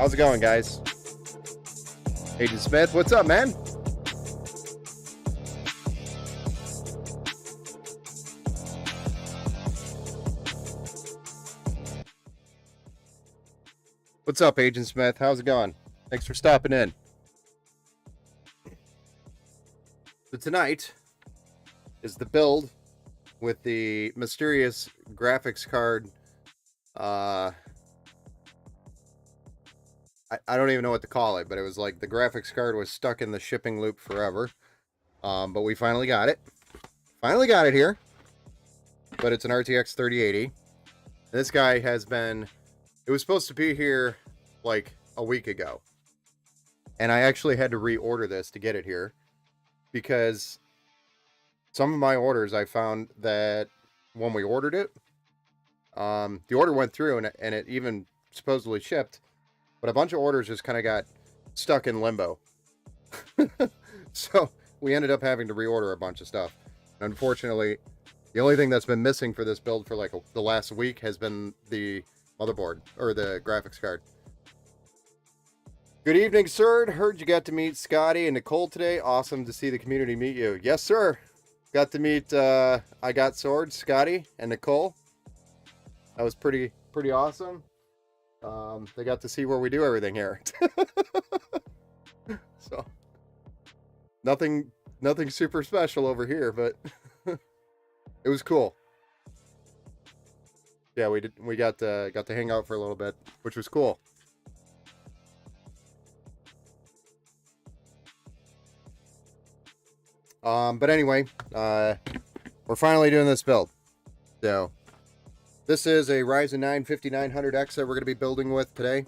How's it going, guys? Agent Smith, what's up, man? What's up, Agent Smith? How's it going? Thanks for stopping in. So tonight is the build with the mysterious graphics card. I don't even know what to call it, but it was like the graphics card was stuck in the shipping loop forever. But we finally got it. Finally got it here. But it's an RTX 3080. This guy has been... It was supposed to be here like a week ago. And I actually had to reorder this to get it here. Because some of my orders, I found that when we ordered it, the order went through and it even supposedly shipped. But a bunch of orders just kind of got stuck in limbo. So we ended up having to reorder a bunch of stuff. And unfortunately, the only thing that's been missing for this build for like the last week has been the motherboard, or the graphics card. Good evening, sir. Heard you got to meet Scotty and Nicole today. Awesome to see the community meet you. Yes, sir. Got to meet I Got Swords, Scotty and Nicole. That was pretty awesome. They got to see where we do everything here. So nothing super special over here, but it was cool. Yeah, we got to hang out for a little bit, which was cool. But anyway, we're finally doing this build. So this is a Ryzen 9 5900X that we're going to be building with today.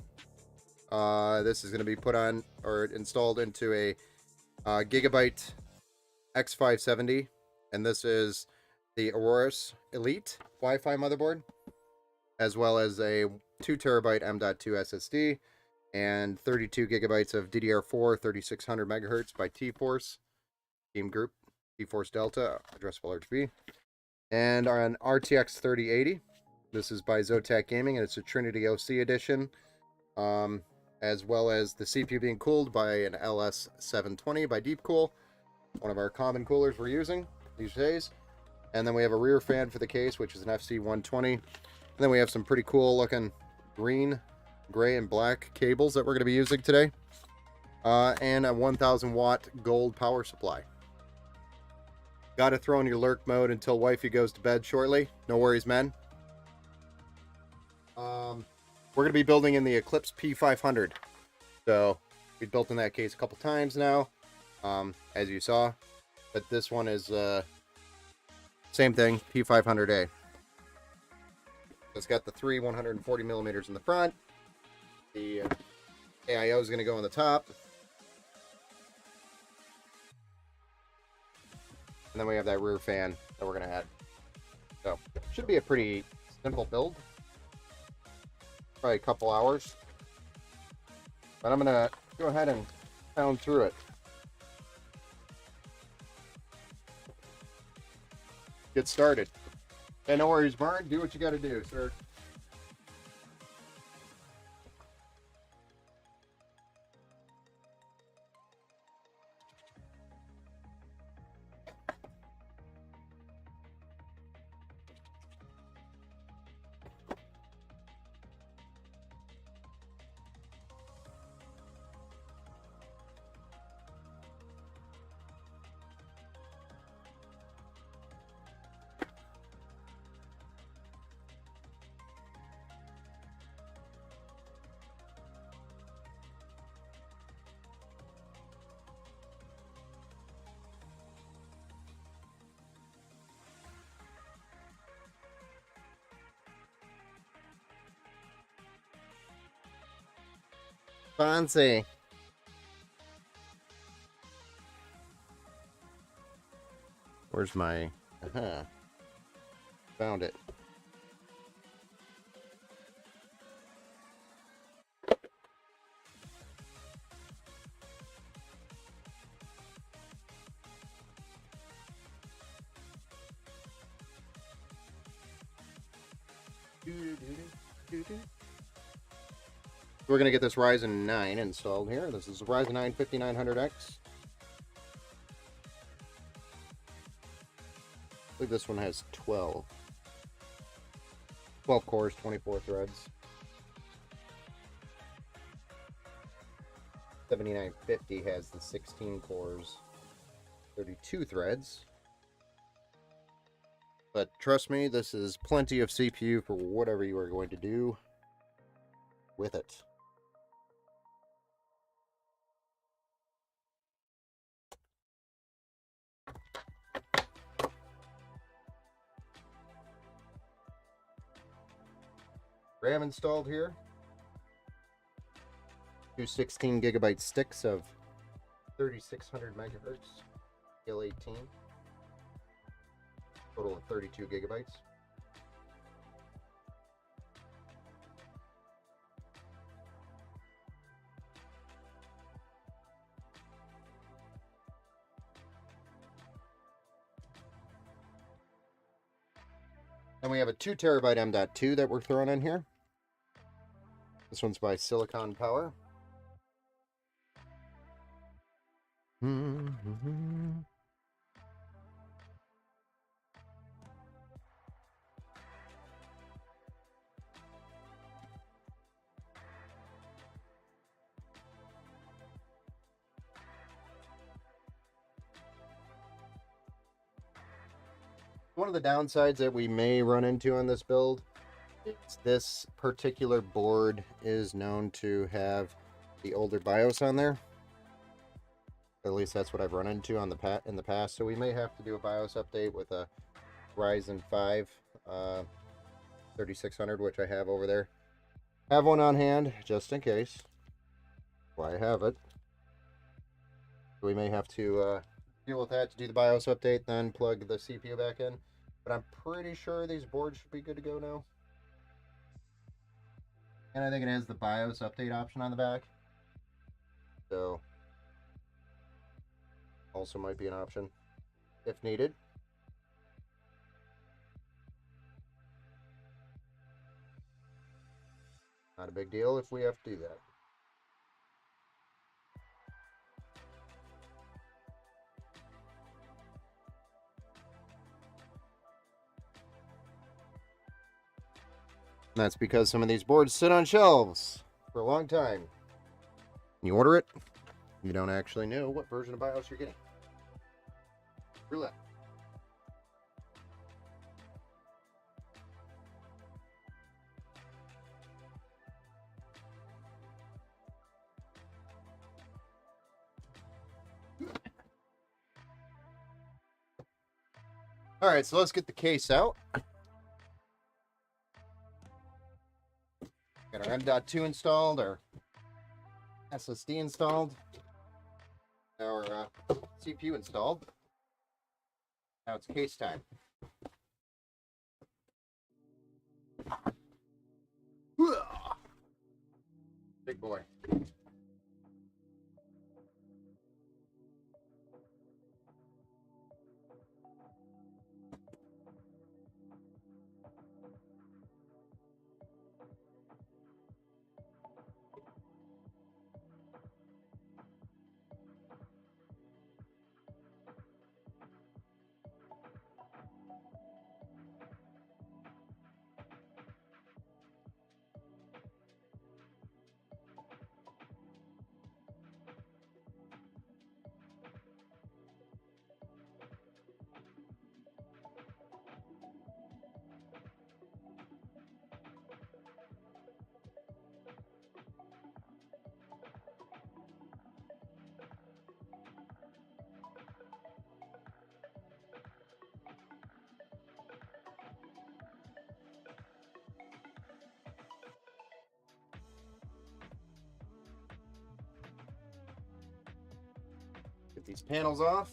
This is going to be put on or installed into a Gigabyte X570, and this is the Aorus Elite Wi-Fi motherboard, as well as a 2 terabyte M.2 SSD and 32 gigabytes of DDR4 3600 megahertz by T-Force Team Group, T-Force Delta, addressable RGB, and an RTX 3080. This is by Zotac Gaming, and it's a Trinity OC edition, as well as the CPU being cooled by an LS720 by Deepcool, one of our common coolers we're using these days. And then we have a rear fan for the case, which is an FC120. And then we have some pretty cool looking green, gray, and black cables that we're going to be using today, and a 1000 watt gold power supply. Got to throw in your lurk mode until wifey goes to bed shortly. No worries, men. We're going to be building in the Eclipse P500. So we built in that case a couple times now, as you saw. But this one is same thing, P500A. It's got the three 140 millimeters in the front. The AIO is going to go on the top. And then we have that rear fan that we're going to add. So should be a pretty simple build. Probably a couple hours. But I'm going to go ahead and pound through it. Get started. Hey, no worries, Mark. Do what you got to do, sir. Fancy. Where's my... Found it. We're going to get this Ryzen 9 installed here. This is a Ryzen 9 5900X. I believe this one has 12 cores, 24 threads. 7950 has the 16 cores, 32 threads. But trust me, this is plenty of CPU for whatever you are going to do with it. RAM installed here. Two 16 gigabyte sticks of 3600 megahertz, L18. Total of 32 gigabytes. And we have a 2 terabyte M.2 that we're throwing in here. This one's by Silicon Power. One of the downsides that we may run into on this build is this particular board is known to have the older BIOS on there. At least that's what I've run into on in the past. So we may have to do a BIOS update with a Ryzen 5 3600, which I have over there. Have one on hand just in case. Why I have it. We may have to deal with that to do the BIOS update, then plug the CPU back in. But I'm pretty sure these boards should be good to go now. And I think it has the BIOS update option on the back. So, also might be an option if needed. Not a big deal if we have to do that. And that's because some of these boards sit on shelves for a long time. You order it, you don't actually know what version of BIOS you're getting. Roulette. All right, so let's get the case out. Got our M.2 installed, our SSD installed, our CPU installed. Now it's case time. Big boy. Get these panels off.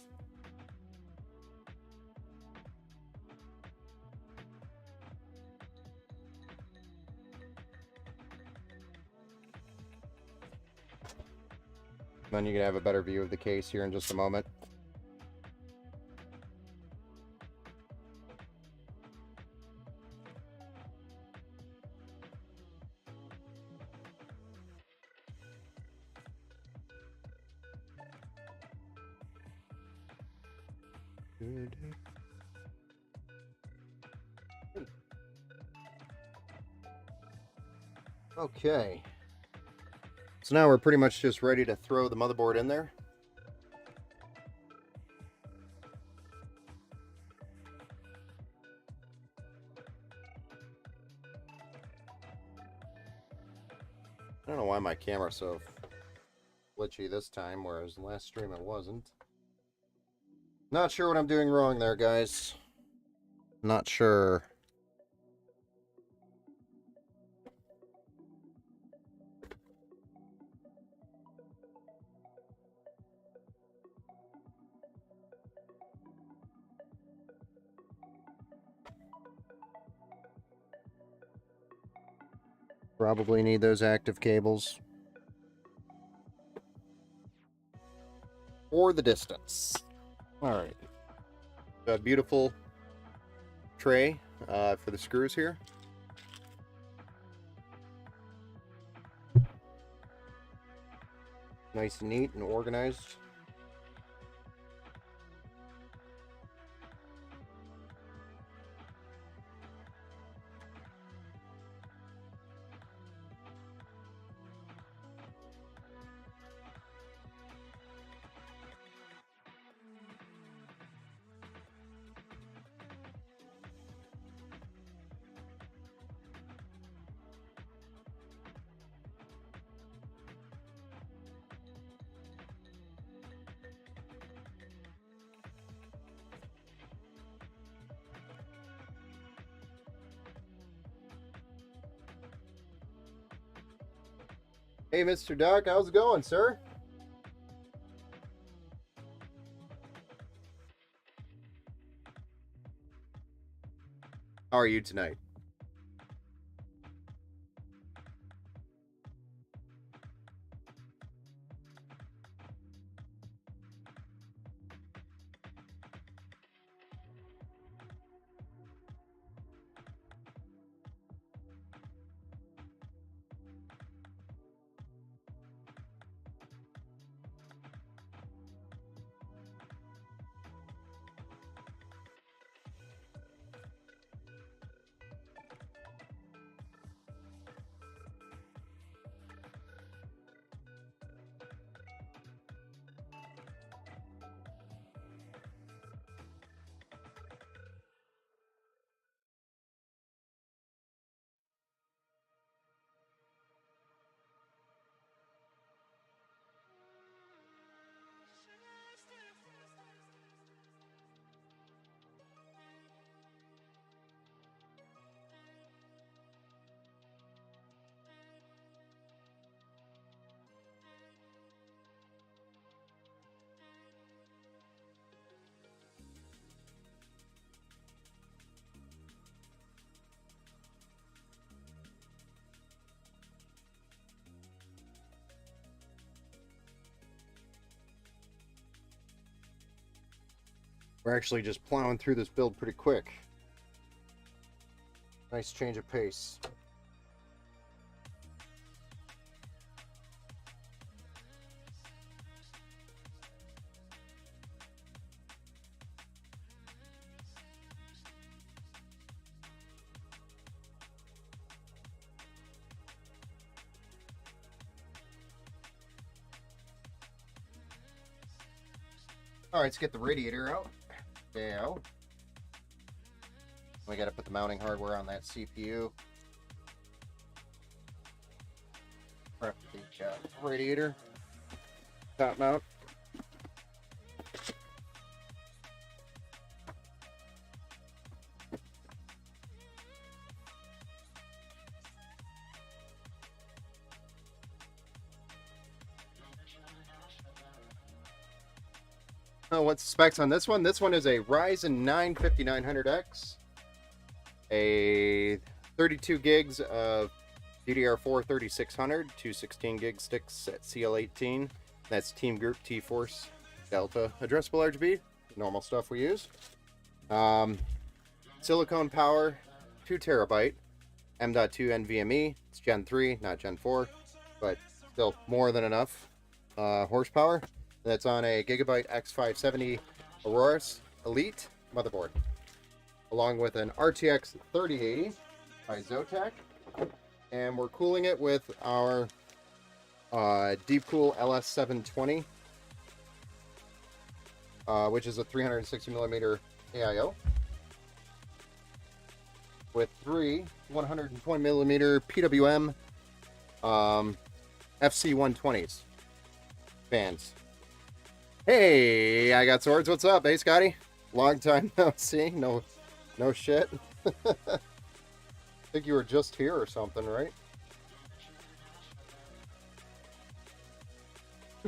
Then you can have a better view of the case here in just a moment. Okay. So now we're pretty much just ready to throw the motherboard in there. I don't know why my camera's so glitchy this time, whereas last stream it wasn't. Not sure what I'm doing wrong there, guys. Not sure. Probably need those active cables. For the distance. Alright. A beautiful tray for the screws here. Nice and neat and organized. Hey, Mr. Doc, how's it going, sir? How are you tonight? We're actually just plowing through this build pretty quick. Nice change of pace. Alright, let's get the radiator out. Now, we got to put the mounting hardware on that CPU. Prep the radiator. Top mount. What's the specs on this one? This one is a Ryzen 9 5900X, a 32 gigs of DDR4 3600, two 16 gig sticks at CL18. That's Team Group T-Force Delta addressable RGB, normal stuff we use. Silicone power, 2 terabyte, M.2 NVMe. It's Gen 3, not Gen 4, but still more than enough horsepower. That's on a Gigabyte X570 Aurora Elite motherboard, along with an RTX 3080 by Zotac, and we're cooling it with our Deepcool LS720, which is a 360mm AIO, with three 120mm PWM FC120s fans. Hey, I got swords. What's up? Hey, Scotty. Long time no see. No shit. Think you were just here or something, right?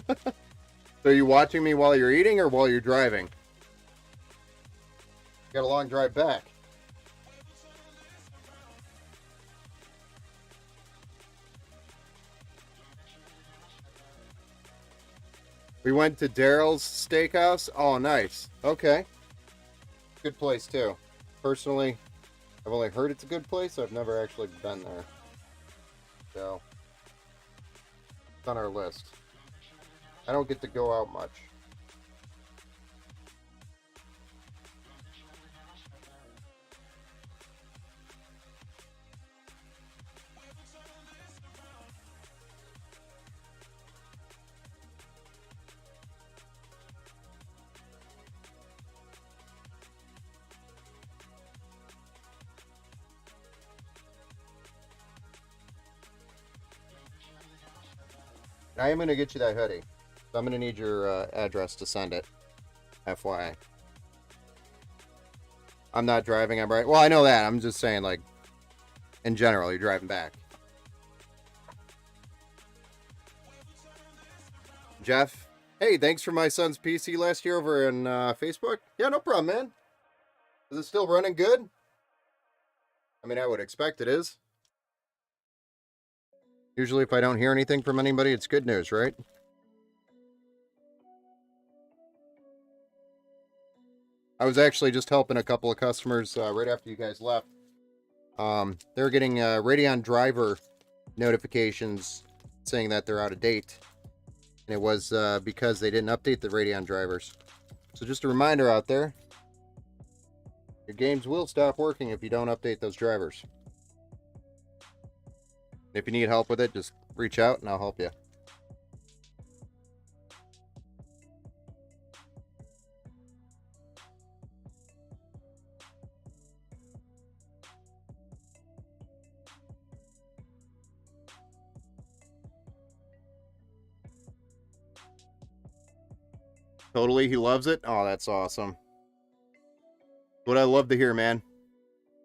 So are you watching me while you're eating or while you're driving? Got a long drive back. We went to Daryl's Steakhouse. Oh, nice. Okay. Good place, too. Personally, I've only heard it's a good place. I've never actually been there. So, it's on our list. I don't get to go out much. I am going to get you that hoodie. So I'm going to need your address to send it. FYI. I'm not driving. I'm right. Well, I know that. I'm just saying, like, in general, you're driving back. Jeff, hey, thanks for my son's PC last year over in Facebook. Yeah, no problem, man. Is it still running good? I mean, I would expect it is. Usually if I don't hear anything from anybody, it's good news, right? I was actually just helping a couple of customers right after you guys left. They're getting Radeon driver notifications saying that they're out of date. And it was because they didn't update the Radeon drivers. So just a reminder out there, your games will stop working if you don't update those drivers. If you need help with it, just reach out and I'll help you. Totally, he loves it. Oh, that's awesome. What I love to hear, man.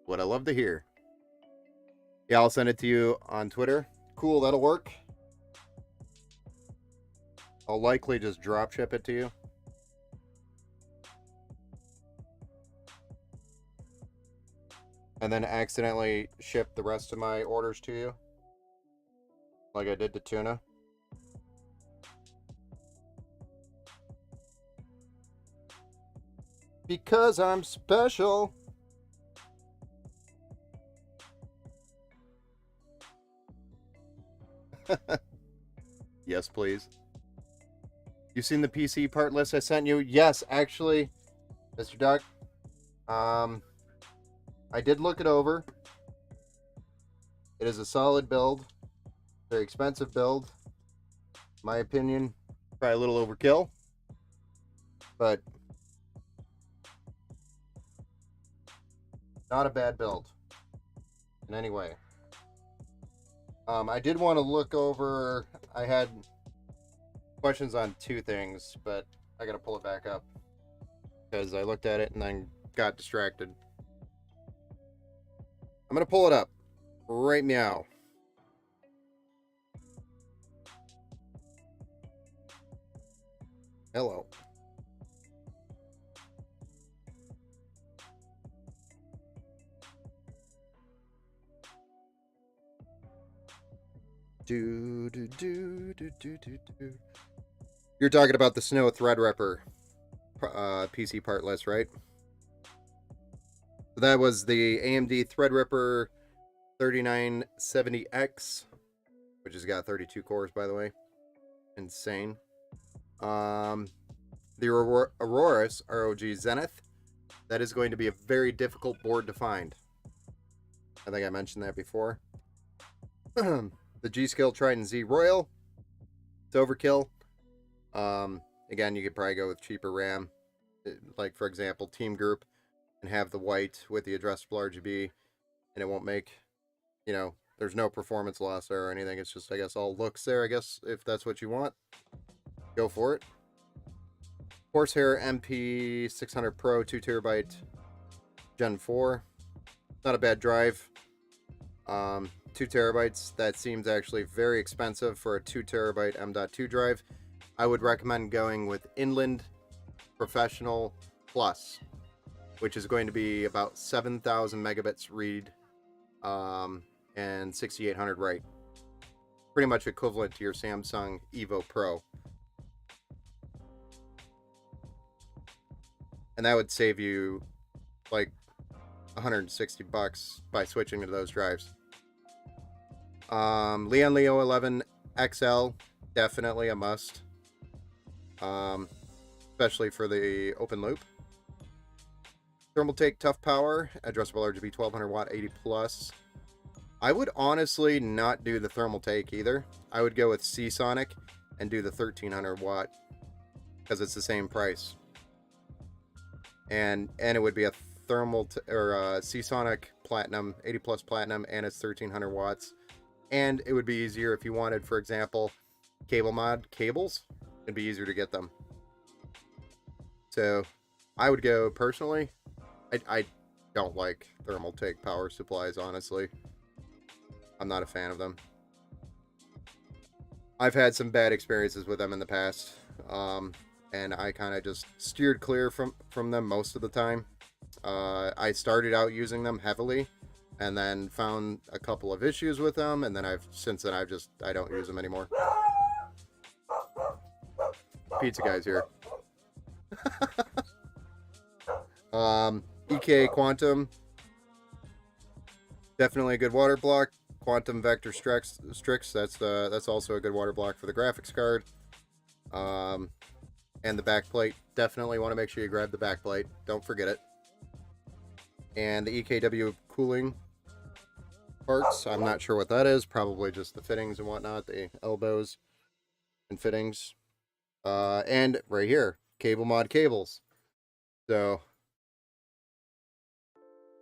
What I love to hear. Yeah, I'll send it to you on Twitter. Cool, that'll work. I'll likely just drop ship it to you. And then accidentally ship the rest of my orders to you. Like I did to tuna. Because I'm special. Yes, please. You seen the PC part list I sent you? Yes, actually, Mr. Duck. I did look it over. It is a solid build. Very expensive build. My opinion, probably a little overkill. But not a bad build in any way. I did want to look over. I had questions on two things, but I gotta pull it back up because I looked at it and then got distracted. I'm gonna pull it up right meow. Hello. You're talking about the Snow Threadripper PC part list, right? So that was the AMD Threadripper 3970X, which has got 32 cores, by the way. Insane. The Aurorus ROG Zenith that is going to be a very difficult board to find. I think I mentioned that before. The G-Skill Trident Z Royal. It's overkill. Again, you could probably go with cheaper RAM. Like, for example, Team Group, and have the white with the addressable RGB, and it won't make, you know, there's no performance loss there or anything. It's just, I guess, all looks there. I guess if that's what you want, go for it. Horsehair MP 600 Pro 2TB Gen 4. Not a bad drive. 2 terabytes. That seems actually very expensive for a 2 terabyte M.2 drive. I would recommend going with Inland Professional Plus, which is going to be about 7,000 megabits read and 6,800 write. Pretty much equivalent to your Samsung Evo Pro. And that would save you like $160 by switching to those drives. Leon Leo 11 XL, definitely a must. Especially for the open loop. Thermaltake Tough Power, addressable RGB 1200 watt 80 plus. I would honestly not do the Thermaltake either. I would go with Seasonic and do the 1300 watt because it's the same price. And it would be a Seasonic Platinum 80 plus Platinum, and it's 1300 watts. And it would be easier if you wanted, for example, cable mod cables. It'd be easier to get them. So I would go personally. I don't like Thermaltake power supplies, honestly. I'm not a fan of them. I've had some bad experiences with them in the past, and I kind of just steered clear from them most of the time. I started out using them heavily, and then found a couple of issues with them, and then since then I don't use them anymore. Pizza guy's here. EK Quantum, definitely a good water block. Quantum Vector Strix, that's also a good water block for the graphics card. And the backplate, definitely want to make sure you grab the backplate. Don't forget it. And the EKW cooling parts, I'm not sure what that is. Probably just the fittings and whatnot, the elbows and fittings. And right here, cable mod cables. So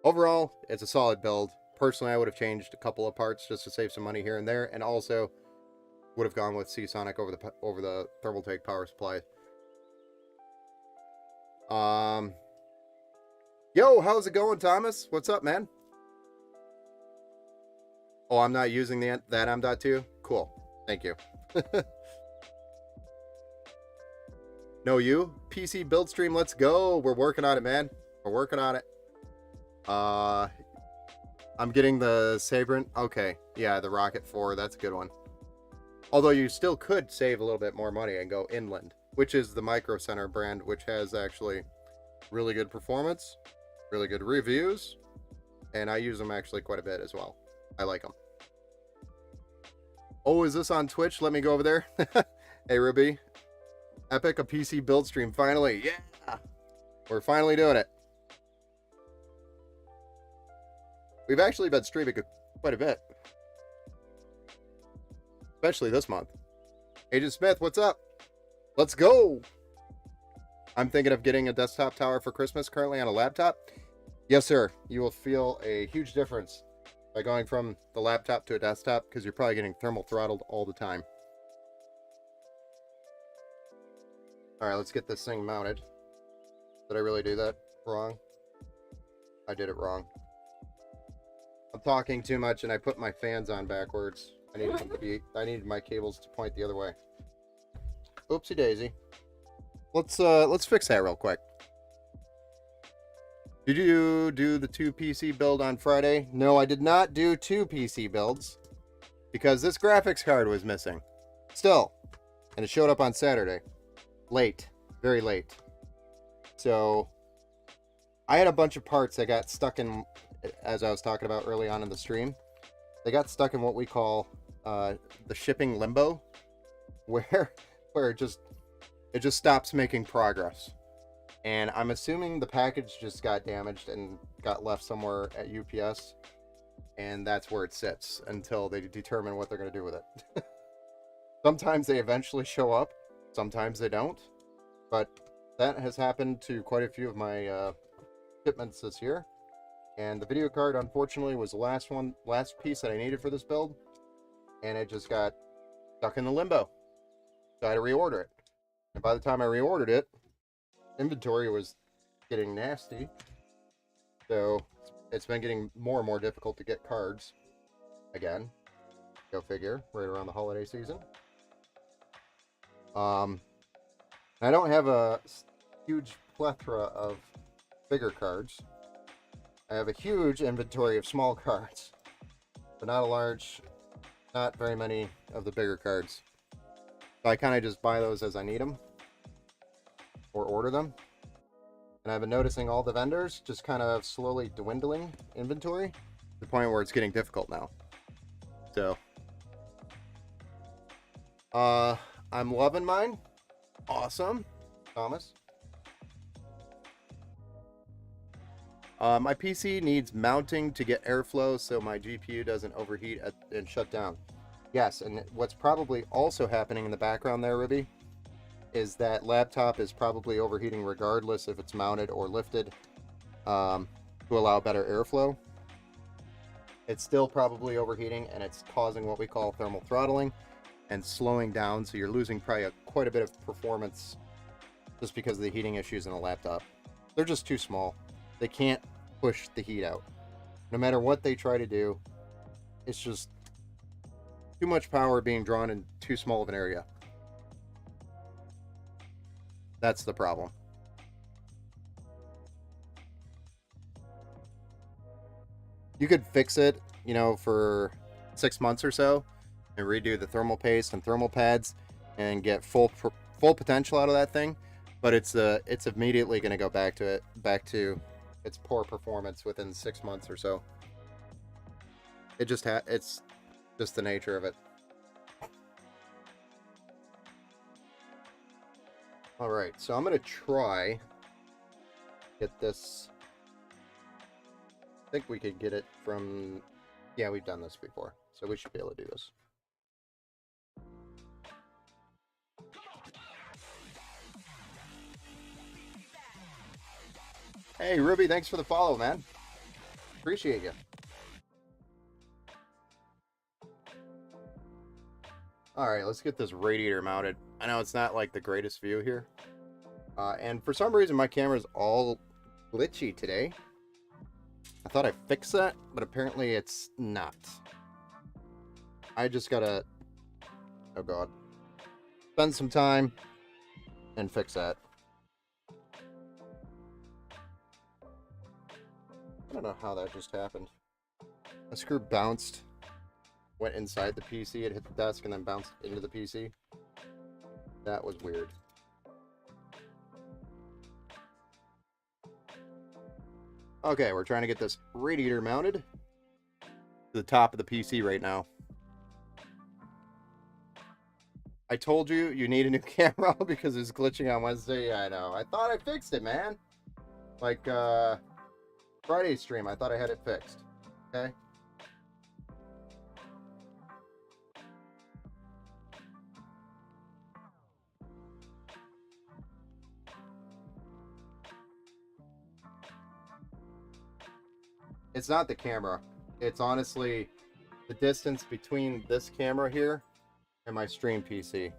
overall, it's a solid build. Personally, I would have changed a couple of parts just to save some money here and there, and also would have gone with Seasonic over the Thermaltake power supply. Yo, how's it going, Thomas? What's up, man? Oh, I'm not using that M.2? Cool. Thank you. No, you? PC build stream, let's go. We're working on it, man. We're working on it. I'm getting the Sabrent. Okay, yeah, the Rocket 4. That's a good one. Although you still could save a little bit more money and go Inland, which is the Micro Center brand, which has actually really good performance, really good reviews, and I use them actually quite a bit as well. I like them. Oh, is this on Twitch? Let me go over there. Hey, Ruby. Epic, a PC build stream, finally. Yeah! We're finally doing it. We've actually been streaming quite a bit. Especially this month. Agent Smith, what's up? Let's go! I'm thinking of getting a desktop tower for Christmas, currently on a laptop. Yes, sir. You will feel a huge difference by going from the laptop to a desktop, because you're probably getting thermal throttled all the time. Alright, let's get this thing mounted. Did I really do that wrong? I did it wrong. I'm talking too much and I put my fans on backwards. I needed my cables to point the other way. Oopsie daisy. Let's fix that real quick. Did you do the 2 PC build on Friday? No, I did not do 2 PC builds because this graphics card was missing. Still, and it showed up on Saturday. Late, very late. So I had a bunch of parts that got stuck in, as I was talking about early on in the stream. They got stuck in what we call the shipping limbo, where it just stops making progress. And I'm assuming the package just got damaged and got left somewhere at UPS, and that's where it sits until they determine what they're going to do with it. Sometimes they eventually show up, sometimes they don't, but that has happened to quite a few of my shipments this year. And the video card, unfortunately, was the last piece that I needed for this build, and it just got stuck in the limbo. So I had to reorder it. And by the time I reordered it, inventory was getting nasty. So it's been getting more and more difficult to get cards again. Go figure, right around the holiday season. I don't have a huge plethora of bigger cards. I have a huge inventory of small cards, but not very many of the bigger cards. So I kind of just buy those as I need them or order them. And I've been noticing all the vendors just kind of slowly dwindling inventory to the point where it's getting difficult now. So, I'm loving mine. Awesome, Thomas. My PC needs mounting to get airflow so my GPU doesn't overheat and shut down. Yes, and what's probably also happening in the background there, Ruby, is that laptop is probably overheating regardless if it's mounted or lifted to allow better airflow. It's still probably overheating, and it's causing what we call thermal throttling and slowing down, so you're losing probably quite a bit of performance just because of the heating issues in the laptop. They're just too small. They can't push the heat out. No matter what they try to do, it's just too much power being drawn in too small of an area. That's the problem. You could fix it, you know, for 6 months or so and redo the thermal paste and thermal pads and get full potential out of that thing, but it's immediately going to go back to its poor performance within 6 months or so. It's just the nature of it. All right, so I'm going to try get this. I think we could get it from, yeah, we've done this before, so we should be able to do this. Hey, Ruby, thanks for the follow, man. Appreciate you. All right, let's get this radiator mounted. I know it's not like the greatest view here. And for some reason, my camera's all glitchy today. I thought I fixed that, but apparently it's not. I just gotta, oh God, spend some time and fix that. I don't know how that just happened. A screw bounced, went inside the PC, it hit the desk, and then bounced into the PC. That was weird. Okay, we're trying to get this radiator mounted to the top of the PC right now. I told you need a new camera because it was glitching on Wednesday. Yeah, I know. I thought I fixed it, man. Like, Friday stream, I thought I had it fixed. Okay? It's not the camera. It's honestly the distance between this camera here and my stream PC.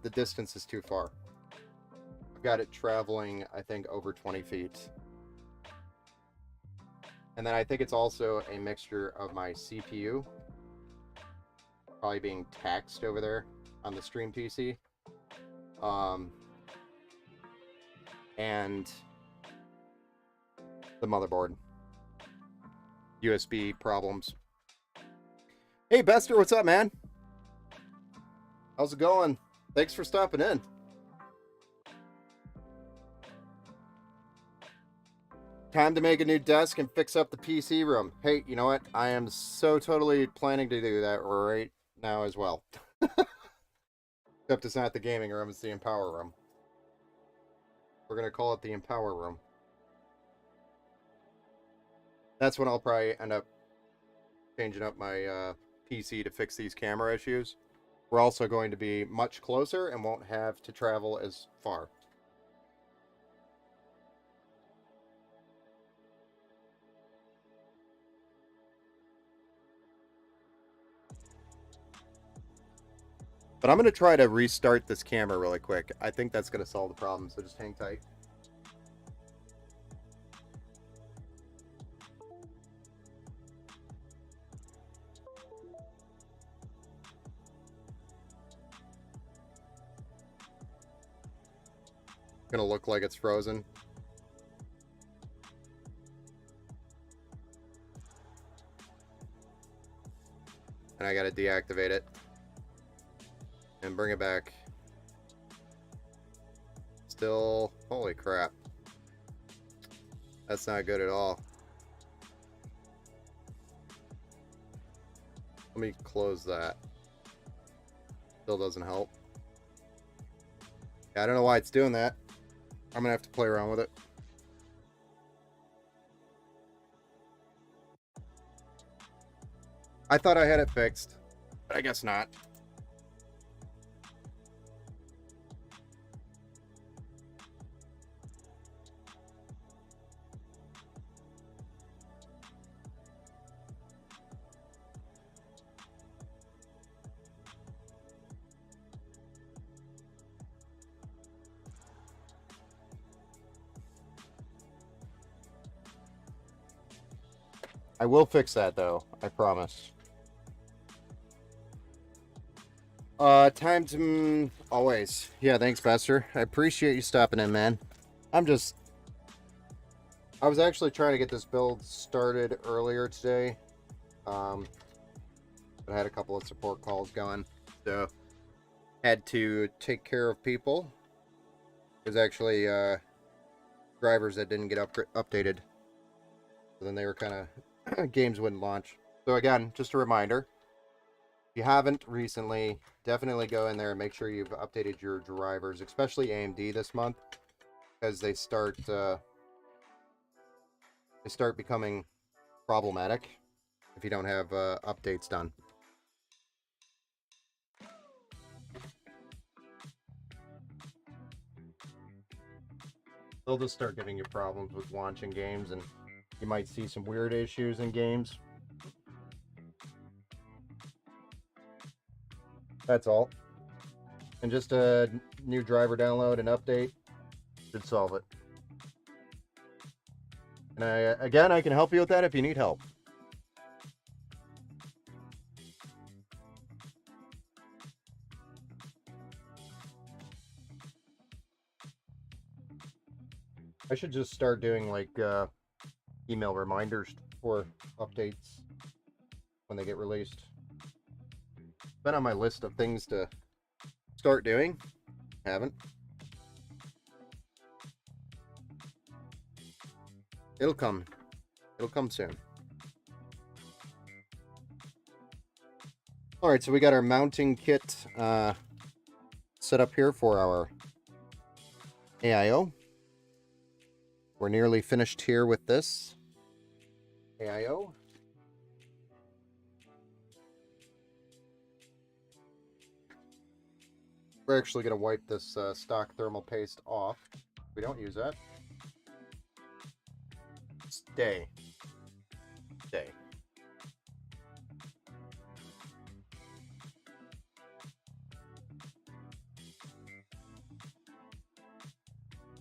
The distance is too far. I've got it traveling, I think, over 20 feet. And then I think it's also a mixture of my CPU probably being taxed over there on the stream PC. And the motherboard. USB problems. Hey, Bester, what's up, man? How's it going? Thanks for stopping in. Time to make a new desk and fix up the PC room. Hey, you know what? I am so totally planning to do that right now as well. Except it's not the gaming room, it's the Empower room. We're going to call it the Empower Room. That's when I'll probably end up changing up my PC to fix these camera issues. We're also going to be much closer and won't have to travel as far. But I'm going to try to restart this camera really quick. I think that's going to solve the problem, so just hang tight. Going to look like it's frozen. And I got to deactivate it and bring it back. Still, holy crap. That's not good at all. Let me close that. Still doesn't help. Yeah, I don't know why it's doing that. I'm gonna have to play around with it. I thought I had it fixed, but I guess not. I will fix that though, I promise. Time to always. Yeah, thanks, Bester. I appreciate you stopping in, man. I was actually trying to get this build started earlier today. But I had a couple of support calls going, so had to take care of people. There's actually drivers that didn't get updated. So then they were kind of games wouldn't launch. So again, just a reminder. If you haven't recently, definitely go in there and make sure you've updated your drivers, especially AMD this month, because they start becoming problematic if you don't have updates done. They'll just start giving you problems with launching games, and you might see some weird issues in games. That's all. And just a new driver download and update should solve it. And again, I can help you with that if you need help. I should just start doing like email reminders for updates when they get released. It's been on my list of things to start doing. Haven't. It'll come. It'll come soon. Alright, so we got our mounting kit set up here for our AIO. We're nearly finished here with this AIO. We're actually going to wipe this stock thermal paste off. We don't use that. Stay. Stay.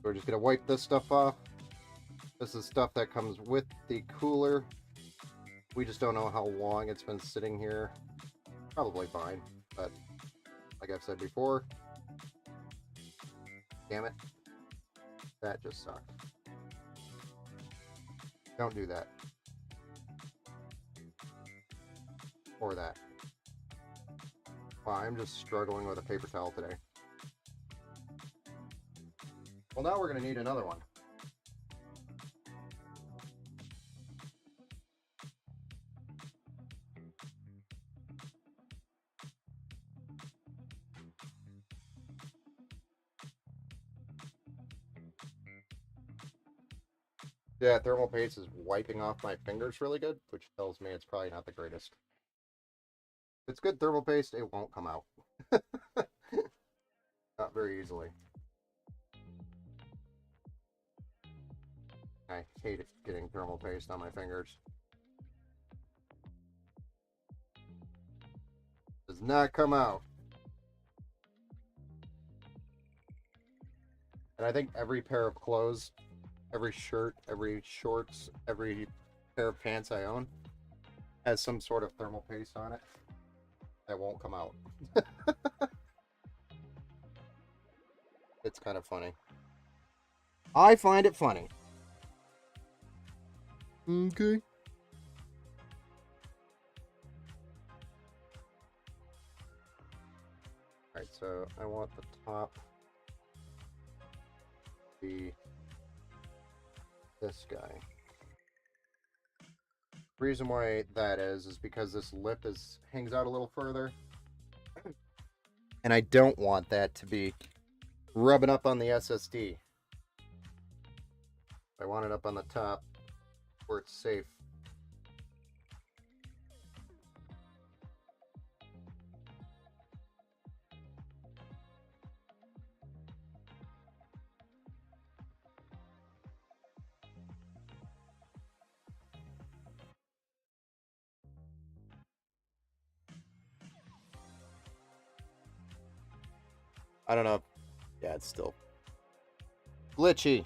We're just going to wipe this stuff off. This is stuff that comes with the cooler. We just don't know how long it's been sitting here. Probably fine, but like I've said before, damn it, that just sucked. Don't do that. Or that. Wow, I'm just struggling with a paper towel today. Well, now we're going to need another one. Yeah, thermal paste is wiping off my fingers really good, which tells me it's probably not the greatest. If it's good thermal paste, it won't come out. Not very easily. I hate it getting thermal paste on my fingers. Does not come out. And I think every pair of clothes, every shirt, every shorts, every pair of pants I own has some sort of thermal paste on it that won't come out. It's kind of funny. I find it funny. Okay. Alright, so I want the top to be this guy. The reason why that is because this lip hangs out a little further. And I don't want that to be rubbing up on the SSD. I want it up on the top where it's safe. I don't know. Yeah, it's still glitchy.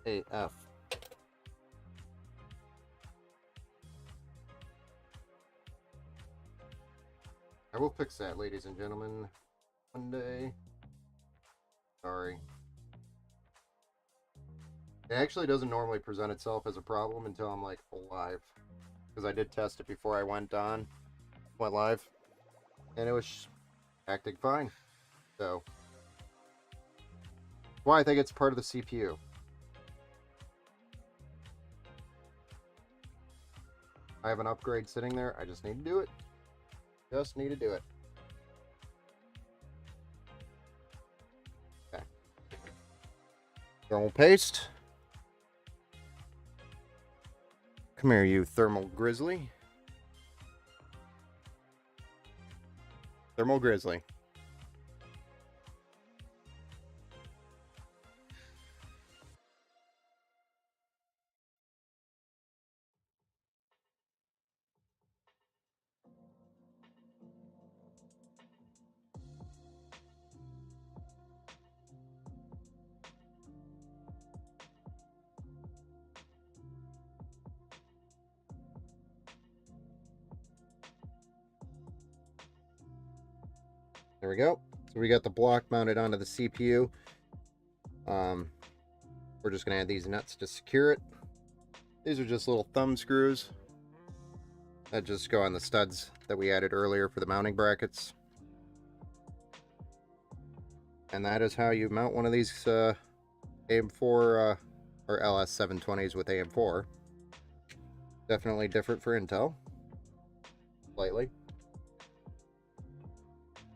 AF. I will fix that, ladies and gentlemen. One day. Sorry. It actually doesn't normally present itself as a problem until I'm like live. Because I did test it before I went live. And it was acting fine. So why I think it's part of the CPU. I have an upgrade sitting there. I just need to do it. Just need to do it. Okay. Thermal paste. Come here, you thermal grizzly. Thermal grizzly. There we go. So we got the block mounted onto the CPU. We're just going to add these nuts to secure it. These are just little thumb screws that just go on the studs that we added earlier for the mounting brackets. And that is how you mount one of these AM4 or LS720s with AM4. Definitely different for Intel. Slightly.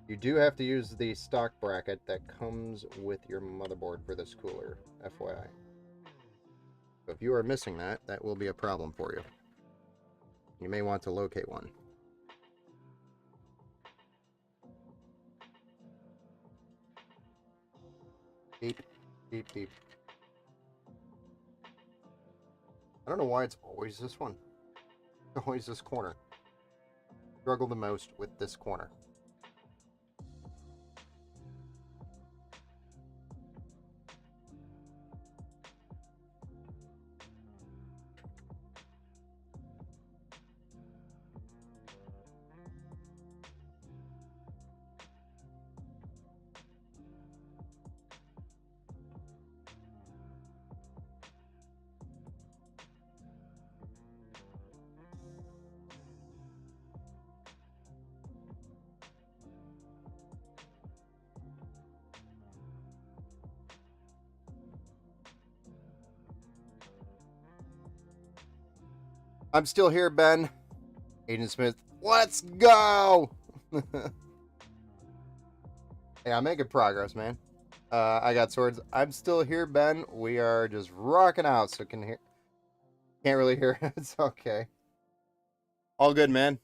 You do have to use the stock bracket that comes with your motherboard for this cooler, FYI. So if you are missing that, that will be a problem for you. You may want to locate one. Beep, beep, beep. I don't know why it's always this one. It's always this corner. Struggle the most with this corner. I'm still here, Ben. Agent Smith, let's go! Hey, I'm making progress, man. I got swords. I'm still here, Ben. We are just rocking out, so can't really hear. It's okay. All good, man.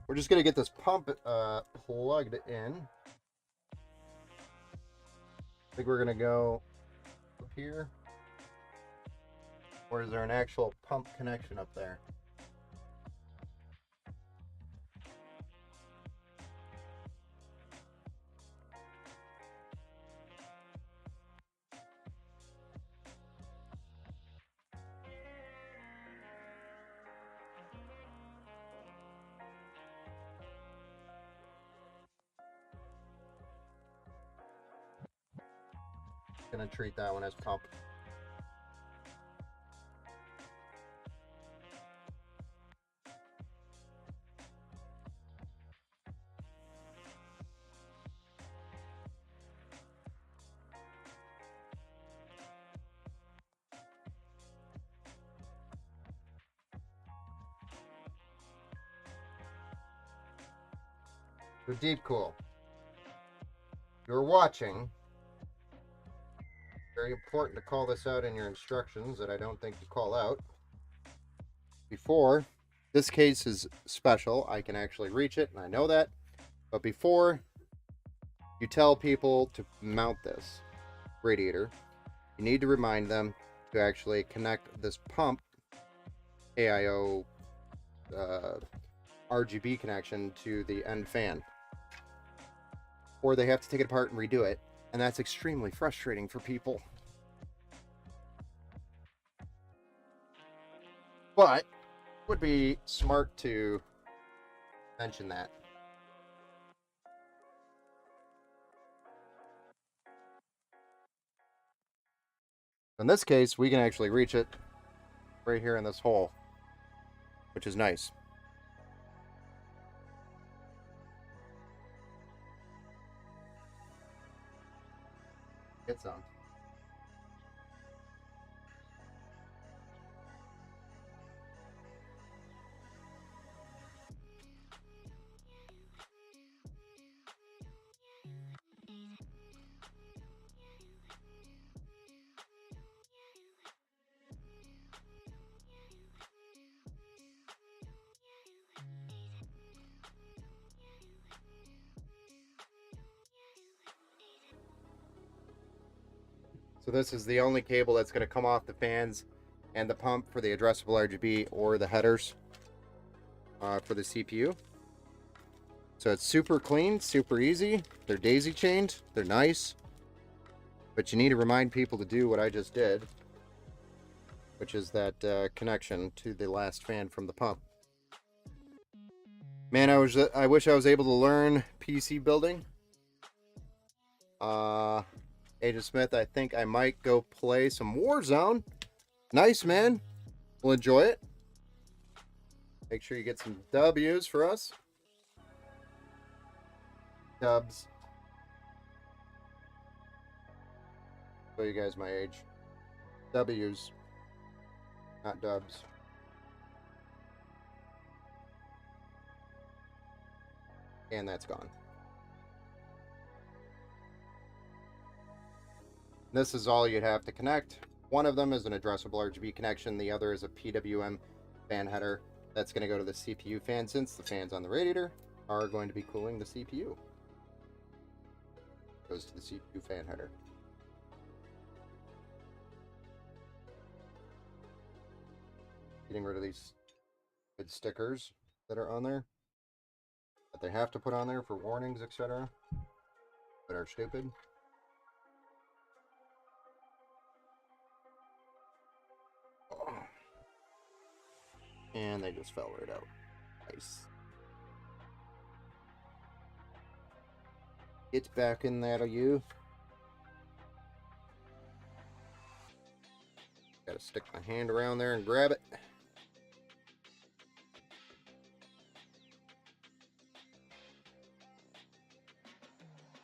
We're just gonna get this pump plugged in. I think we're gonna go up here. Or is there an actual pump connection up there? Gonna treat that one as pump. So deep cool. You're watching. Very important to call this out in your instructions that I don't think you call out. Before, this case is special. I can actually reach it, and I know that. But before you tell people to mount this radiator, you need to remind them to actually connect this pump AIO RGB connection to the end fan. Or they have to take it apart and redo it. And that's extremely frustrating for people. But it would be smart to mention that. In this case, we can actually reach it right here in this hole, which is nice. Get some. So this is the only cable that's going to come off the fans and the pump for the addressable RGB or the headers for the CPU. So it's super clean, super easy. They're daisy chained. They're nice. But you need to remind people to do what I just did, which is that connection to the last fan from the pump. Man, I wish I was able to learn PC building. Agent Smith, I think I might go play some Warzone. Nice, man. We'll enjoy it. Make sure you get some W's for us. Dubs. Show you guys my age. W's. Not dubs. And that's gone. This is all you'd have to connect. One of them is an addressable RGB connection. The other is a PWM fan header. That's going to go to the CPU fan, since the fans on the radiator are going to be cooling the CPU. Goes to the CPU fan header. Getting rid of these good stickers that are on there, that they have to put on there for warnings, etc., that are stupid. And they just fell right out. Nice. Get back in there, you. Gotta stick my hand around there and grab it.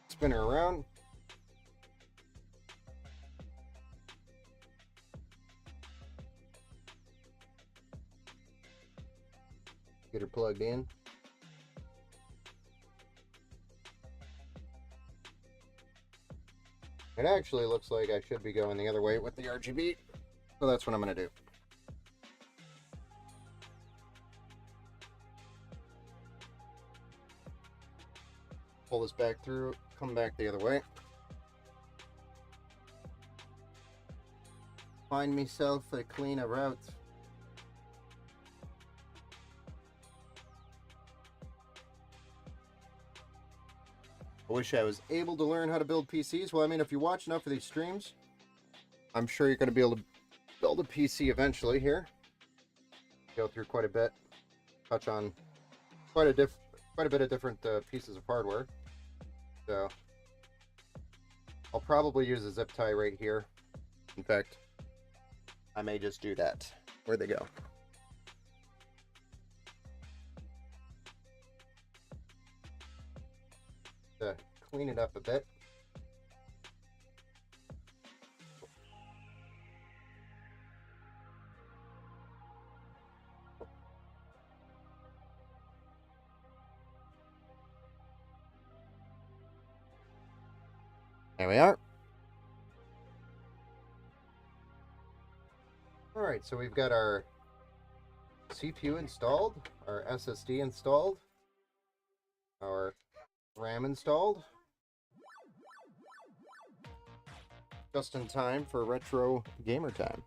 Spin her around. Get her plugged in. It actually looks like I should be going the other way with the RGB, so that's what I'm going to do. Pull this back through, come back the other way. Find myself a cleaner route. I wish I was able to learn how to build PCs. Well, I mean, if you watch enough of these streams, I'm sure you're going to be able to build a PC eventually here. Go through quite a bit. Touch on quite a bit of different pieces of hardware. So, I'll probably use a zip tie right here. In fact, I may just do that. Where'd they go? To clean it up a bit. There we are. Alright, so we've got our CPU installed, our SSD installed, our RAM installed. Just in time for retro gamer time.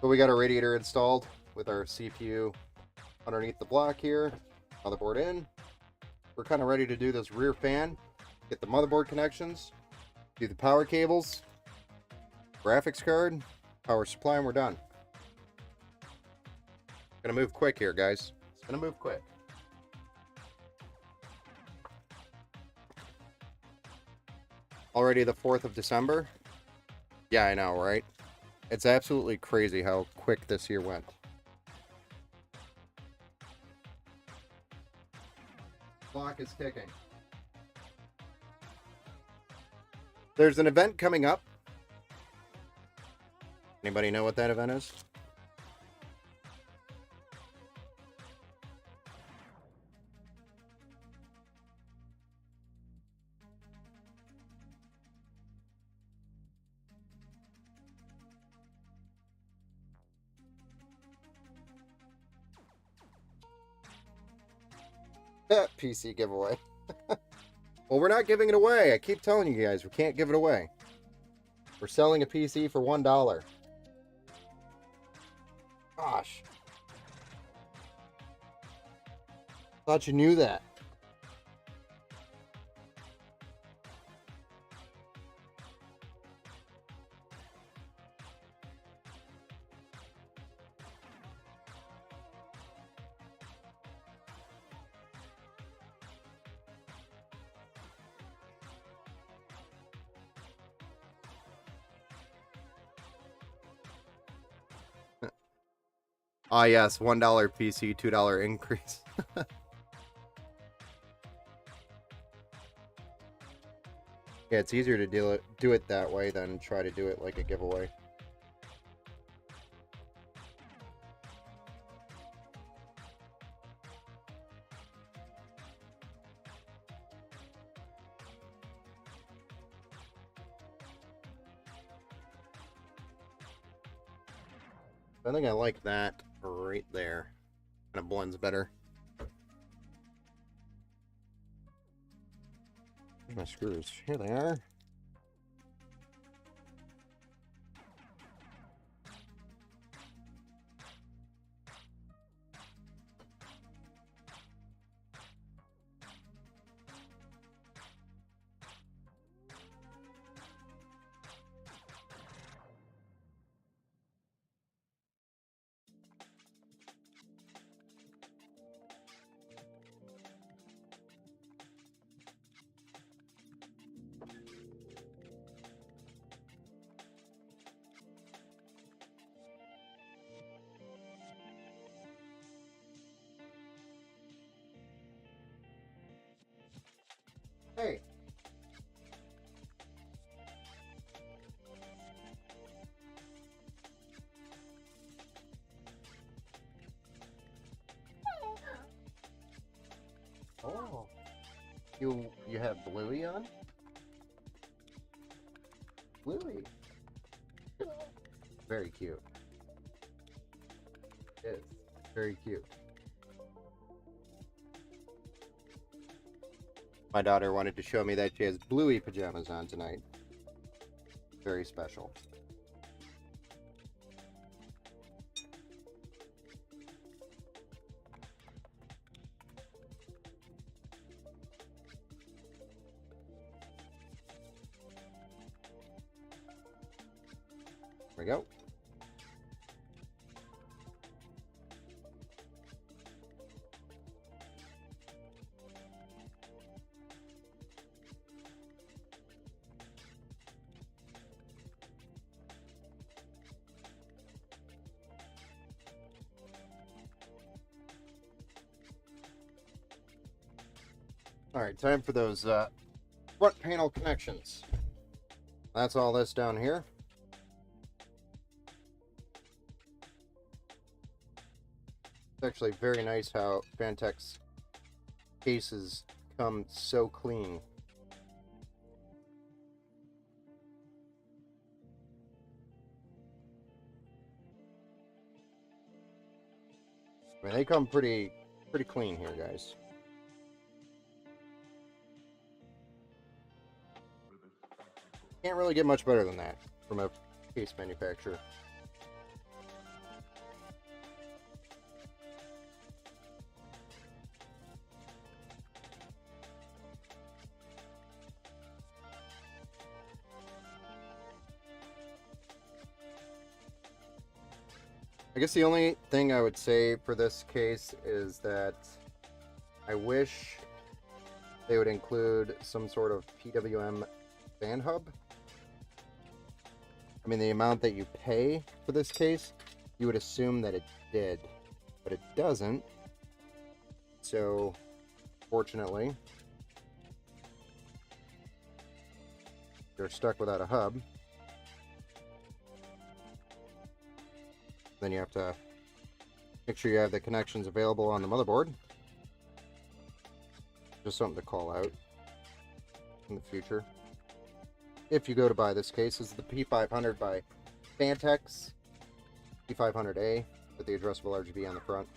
So we got our radiator installed with our CPU underneath the block here, motherboard in. We're kind of ready to do this rear fan, get the motherboard connections, do the power cables, graphics card, power supply, and we're done. Gonna move quick here, guys. It's gonna move quick. Already the 4th of December? Yeah, I know, right? It's absolutely crazy how quick this year went. Clock is ticking. There's an event coming up. Anybody know what that event is? That PC giveaway. Well, we're not giving it away. I keep telling you guys, we can't give it away. We're selling a PC for $1. Gosh. Thought you knew that. Ah, yes, $1 PC, $2 increase. Yeah, it's easier to do it that way than try to do it like a giveaway. I think I like that right there. Kind of blends better. Where's my screws? Here they are. You have Bluey on? Bluey. Very cute. It is. Very cute. My daughter wanted to show me that she has Bluey pajamas on tonight. Very special. There we go. All right, time for those front panel connections. That's all this down here. It's actually very nice how Fantex cases come so clean. I mean, they come pretty clean here, guys. Can't really get much better than that from a case manufacturer. I guess the only thing I would say for this case is that I wish they would include some sort of PWM fan hub. I mean, the amount that you pay for this case, you would assume that it did, but it doesn't. So, fortunately, you're stuck without a hub. Then you have to make sure you have the connections available on the motherboard. Just something to call out in the future. If you go to buy this case, this is the P500 by Fantex, P500A with the addressable RGB on the front.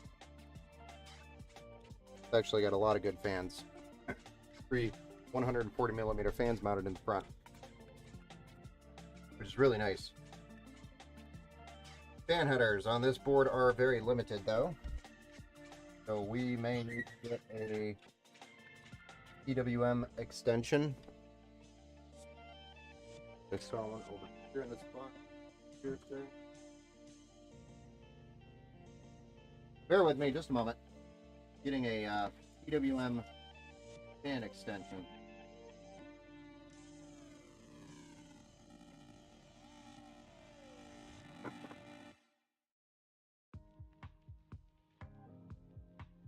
It's actually got a lot of good fans. 3 140mm fans mounted in the front, which is really nice. Fan headers on this board are very limited though, so we may need to get a PWM extension. I saw one over here in this box. Bear with me just a moment. Getting a PWM fan extension.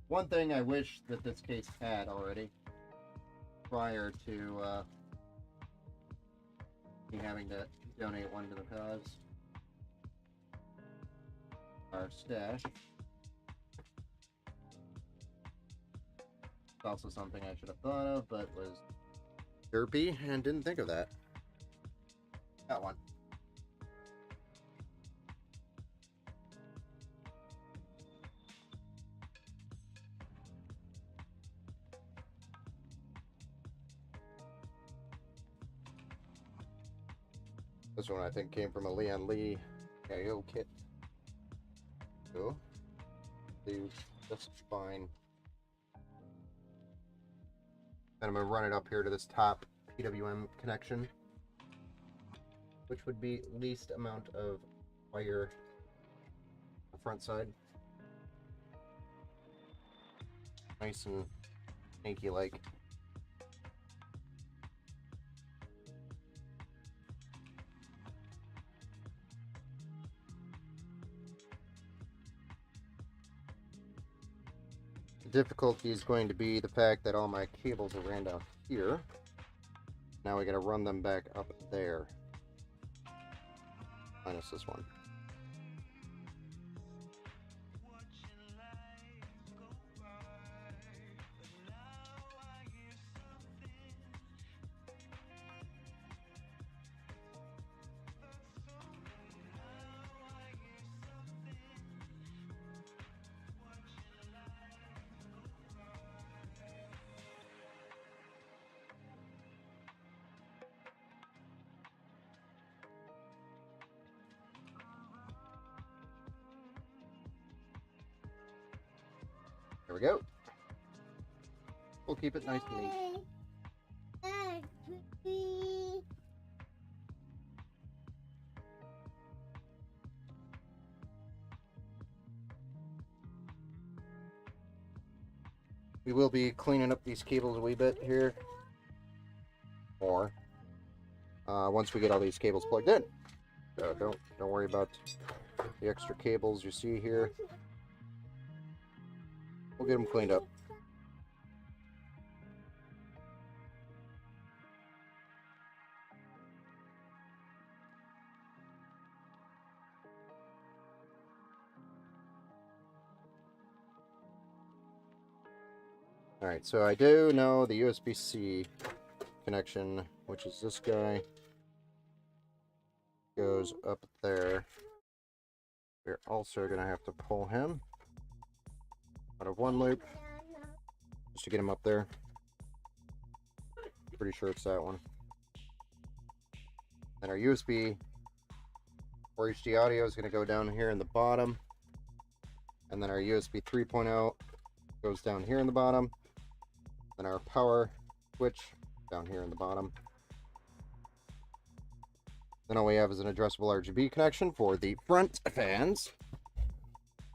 One thing I wish that this case had already prior to me having to donate one to the cause. Our stash. It's also something I should have thought of, but was derpy and didn't think of that. That one. This one I think came from a Leon Lee KO kit. So, do just fine. Then I'm going to run it up here to this top PWM connection, which would be least amount of wire on the front side. Nice and snaky like. Difficulty is going to be the fact that all my cables are ran down here. Now we got to run them back up there. Minus this one. we go. We'll keep it nice and neat. We will be cleaning up these cables a wee bit here. More. Once we get all these cables plugged in. So don't worry about the extra cables you see here. We'll get them cleaned up. Alright, so I do know the USB-C connection, which is this guy, goes up there. We're also going to have to pull him out of one loop just to get him up there. Pretty sure it's that one. Then our USB for HD audio is going to go down here in the bottom. And then our USB 3.0 goes down here in the bottom. Then our power switch down here in the bottom. Then all we have is an addressable RGB connection for the front fans,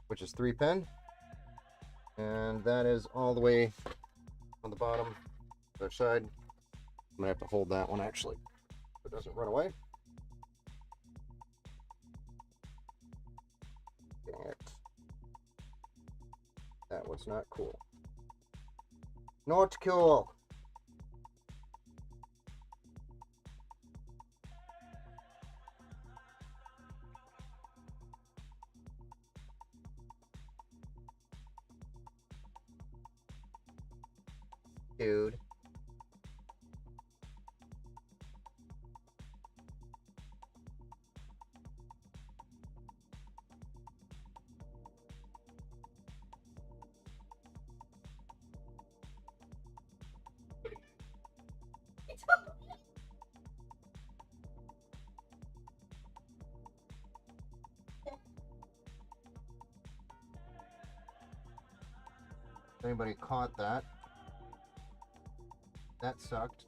which is 3-pin. And that is all the way on the bottom, other side. I'm going to have to hold that one actually so it doesn't run away. Dang it. That was not cool. Not cool. Dude. Anybody caught that? That sucked.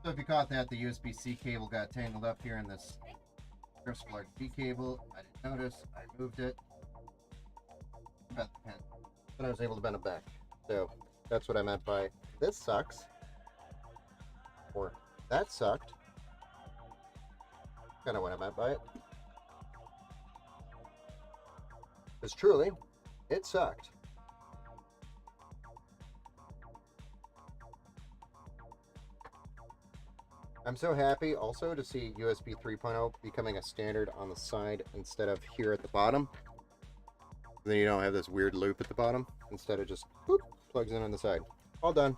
So if you caught that, the USB-C cable got tangled up here in this crystal RGB cable. I didn't notice. I moved it. Bent the pin. But I was able to bend it back. So that's what I meant by this sucks. Or that sucked. Kind of what I meant by it. Because truly, it sucked. I'm so happy also to see USB 3.0 becoming a standard on the side instead of here at the bottom. Then you don't have this weird loop at the bottom. Instead of just boop, plugs in on the side. All done.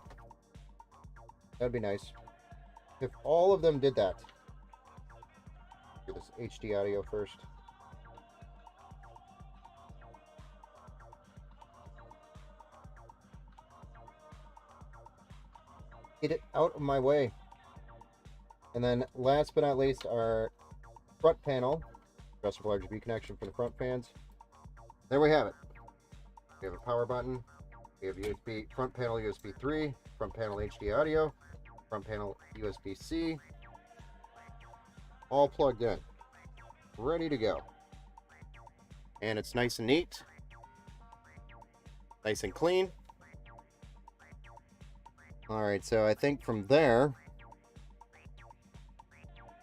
That'd be nice. If all of them did that. Do this HD audio first. Get it out of my way. And then last but not least, our front panel. Addressable RGB connection for the front fans. There we have it. We have a power button. We have USB, front panel USB 3, front panel HD audio, front panel USB-C. All plugged in. Ready to go. And it's nice and neat. Nice and clean. Alright, so I think from there,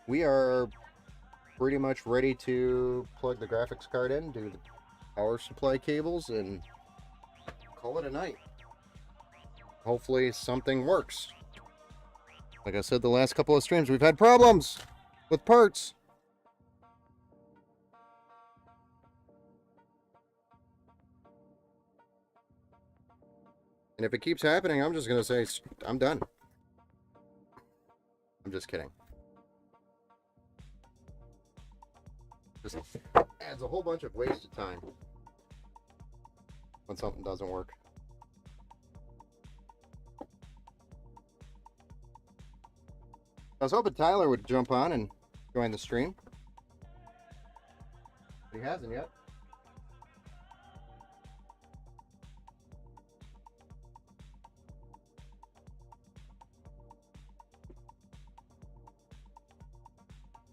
we are pretty much ready to plug the graphics card in, do the power supply cables, and call it a night. Hopefully something works. Like I said the last couple of streams, we've had problems with parts. And if it keeps happening, I'm just going to say, I'm done. I'm just kidding. Just adds a whole bunch of wasted time when something doesn't work. I was hoping Tyler would jump on and join the stream, but he hasn't yet.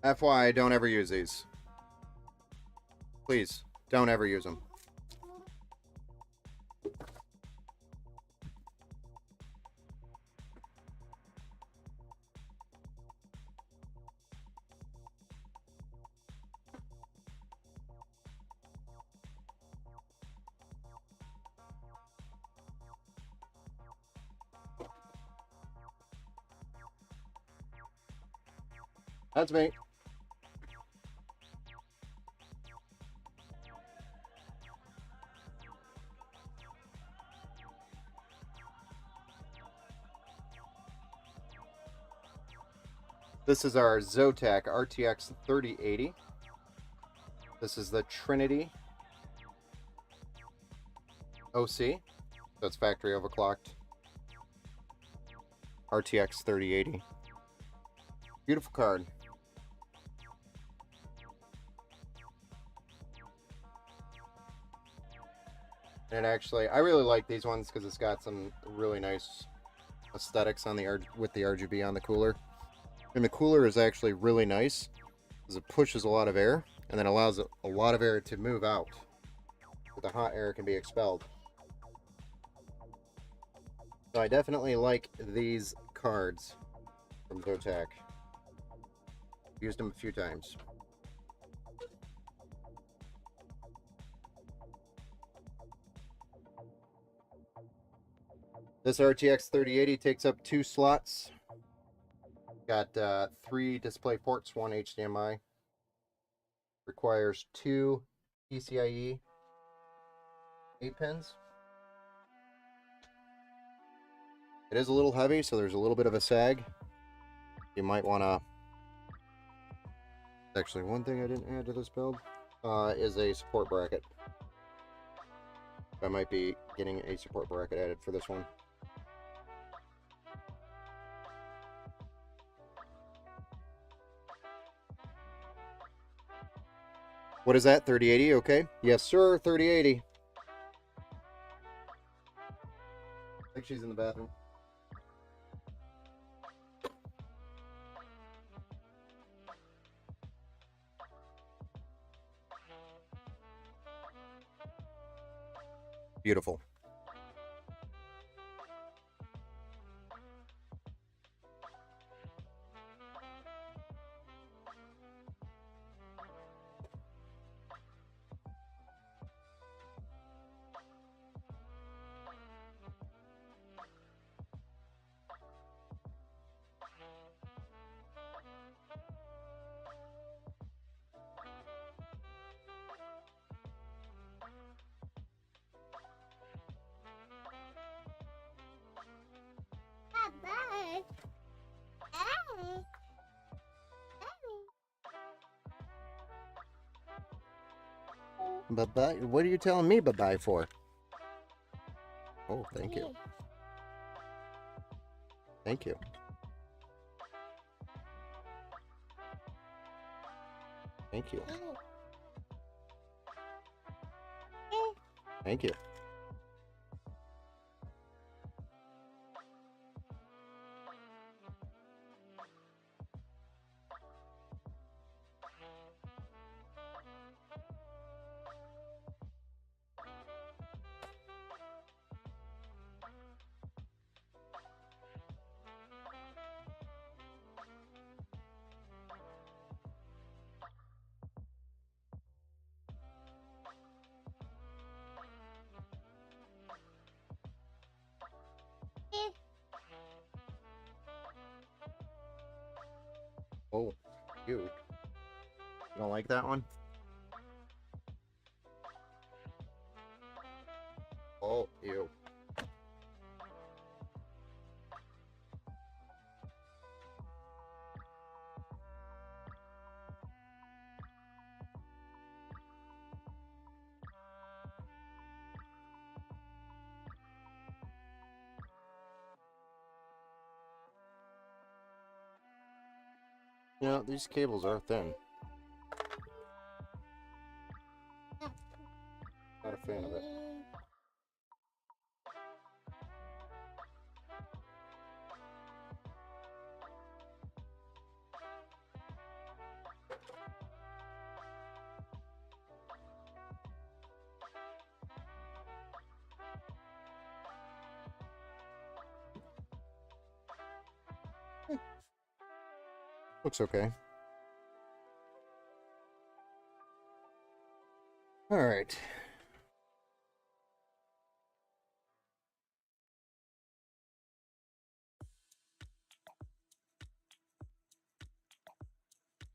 FYI, don't ever use these. Please, don't ever use them. That's me. This is our Zotac RTX 3080. This is the Trinity OC. That's factory overclocked. RTX 3080. Beautiful card. And actually, I really like these ones because it's got some really nice aesthetics on the with the RGB on the cooler. And the cooler is actually really nice because it pushes a lot of air and then allows a lot of air to move out. But the hot air can be expelled. So I definitely like these cards from Zotac. Used them a few times. This RTX 3080 takes up 2 slots. Got 3 display ports, 1 HDMI. Requires 2 PCIe 8 pins. It is a little heavy, so there's a little bit of a sag. You might want to... Actually, one thing I didn't add to this build is a support bracket. I might be getting a support bracket added for this one. What is that? 3080? Okay. Yes, sir. 3080. I think she's in the bathroom. Beautiful. Bye-bye. What are you telling me bye-bye for? Oh, thank you. Thank you. Thank you. Thank you. Oh, you don't like that one? Oh, ew. You know, these cables are thin. Not a fan of it. Looks okay. All right.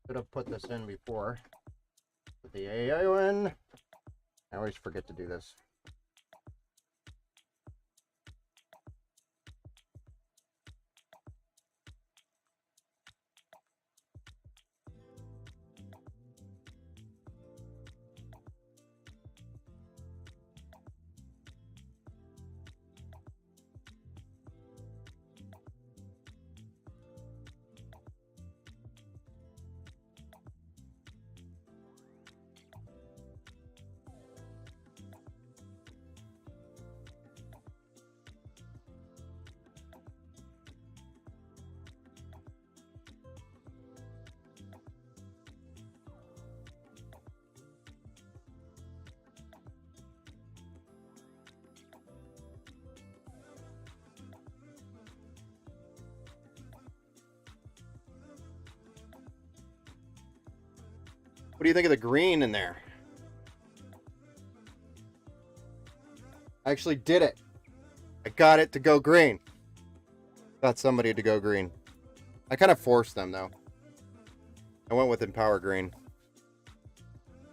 Should have put this in before. Put the AIO in. I always forget to do this. What do you think of the green in there? I actually did it. I got it to go green. Got somebody to go green. I kind of forced them, though. I went with Empower Green.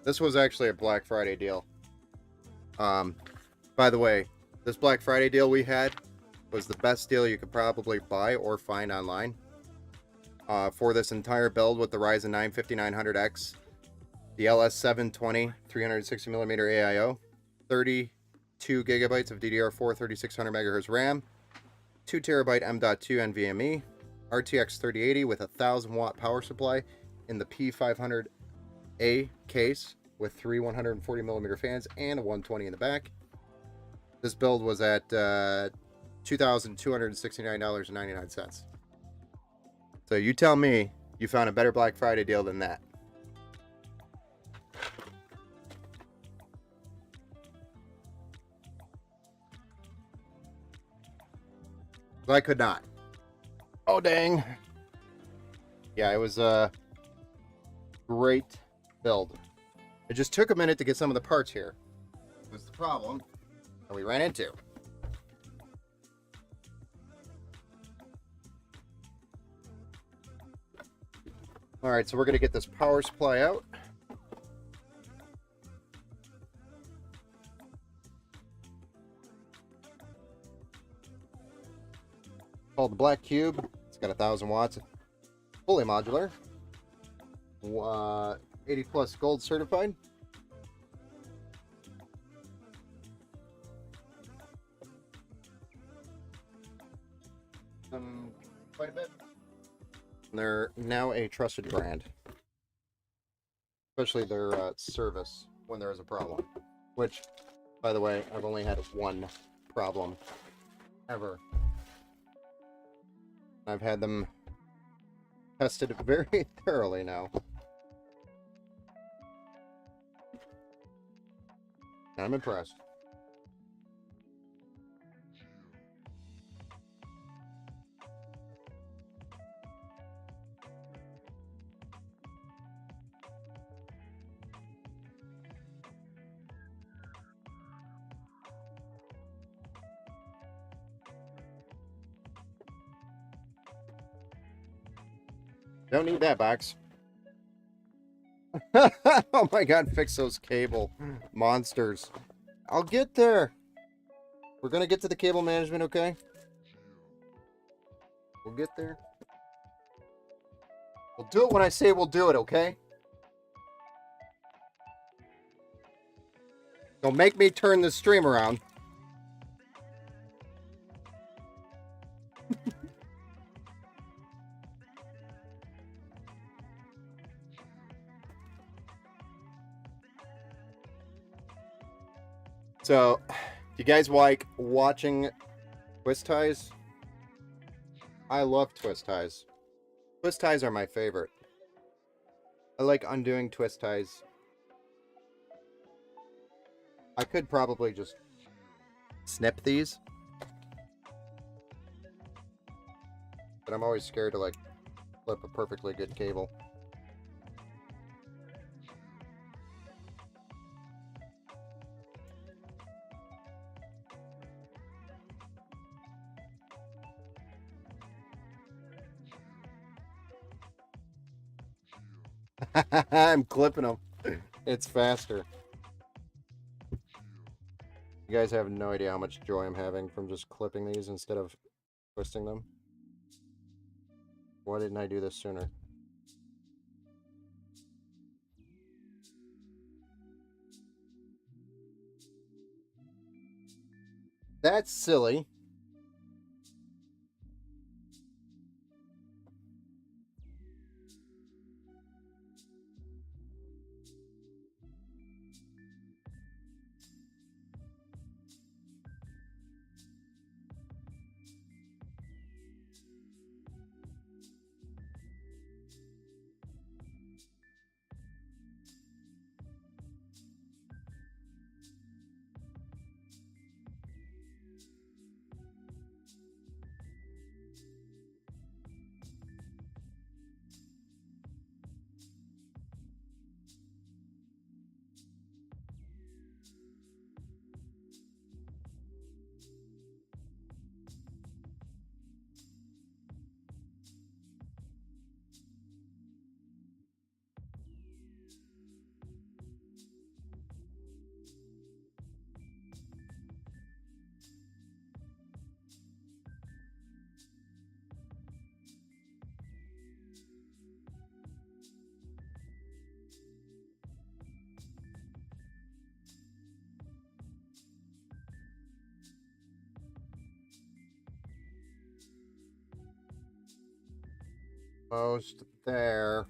This was actually a Black Friday deal. By the way, this Black Friday deal we had was the best deal you could probably buy or find online. For this entire build with the Ryzen 9 5900X, the LS720 360mm AIO, 32 gigabytes of DDR4 3600 megahertz RAM, 2 terabyte M.2 NVMe, RTX 3080 with a 1000 watt power supply in the P500A case with 3 140 millimeter fans and a 120 in the back. This build was at $2,269.99. So you tell me you found a better Black Friday deal than that. I could not. Oh, dang. Yeah, it was a great build. It just took a minute to get some of the parts here. It was the problem that we ran into. All right, so we're going to get this power supply out. Called the Black Cube. It's got 1000 watts, fully modular, 80 plus gold certified. Quite a bit. And they're now a trusted brand, especially their service when there is a problem. Which, by the way, I've only had one problem ever. I've had them tested very thoroughly now. I'm impressed. Don't need that box. Oh my god, fix those cable monsters. I'll get there. We're gonna get to the cable management, okay? We'll get there. We'll do it when I say we'll do it, okay? Don't make me turn the stream around. So, do you guys like watching twist ties? I love twist ties. Twist ties are my favorite. I like undoing twist ties. I could probably just snip these, but I'm always scared to like flip a perfectly good cable. I'm clipping them. It's faster. You guys have no idea how much joy I'm having from just clipping these instead of twisting them. Why didn't I do this sooner? That's silly. Almost there.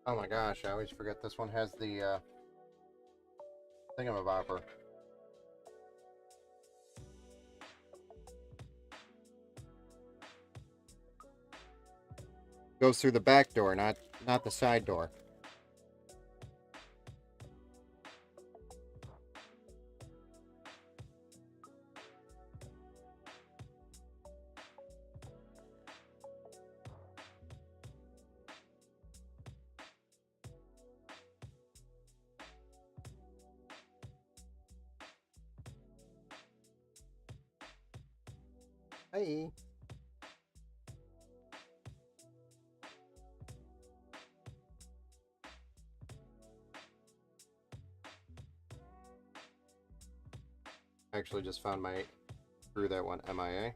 Oh my gosh, I always forget this one has the thingamabobber. Goes through the back door, not the side door. Hey. I actually just found my screw that went MIA.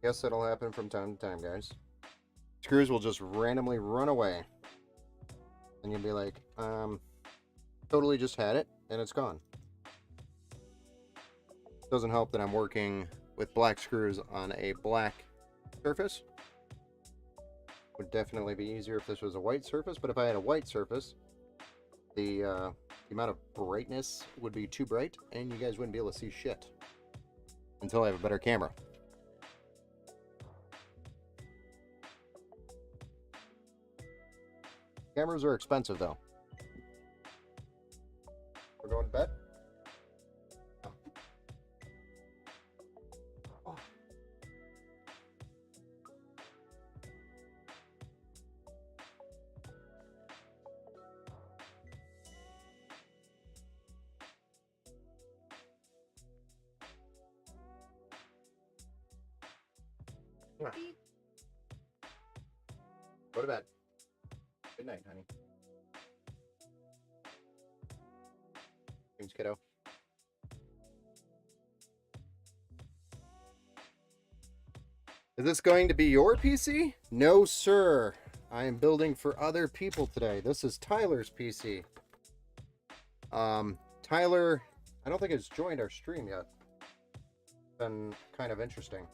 Guess that'll happen from time to time, guys. Screws will just randomly run away. And you'll be like, totally just had it, and it's gone. Doesn't help that I'm working with black screws on a black surface. Would definitely be easier if this was a white surface, but if I had a white surface, the amount of brightness would be too bright, and you guys wouldn't be able to see shit until I have a better camera. Cameras are expensive, though. We're going to bed? Oh. Come on. Go to bed. Good night, honey. Thanks, kiddo. Is this going to be your PC? No, sir. I am building for other people today. This is Tyler's PC. Tyler, I don't think has joined our stream yet. It's been kind of interesting.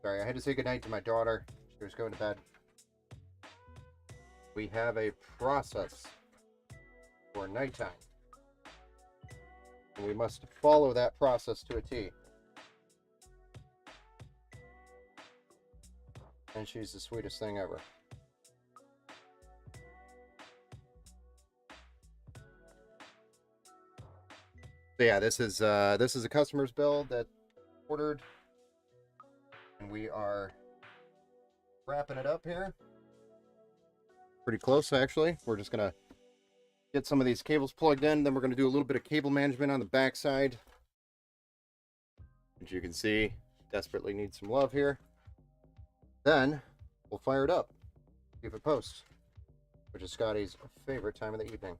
Sorry, I had to say goodnight to my daughter. She was going to bed. We have a process for nighttime. And we must follow that process to a T. And she's the sweetest thing ever. So yeah, this is a customer's build that ordered, and we are wrapping it up here. Pretty close, actually. We're just gonna get some of these cables plugged in, then we're gonna do a little bit of cable management on the back side. As you can see, desperately need some love here. Then we'll fire it up, see if it posts, which is Scotty's favorite time of the evening.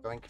Doink.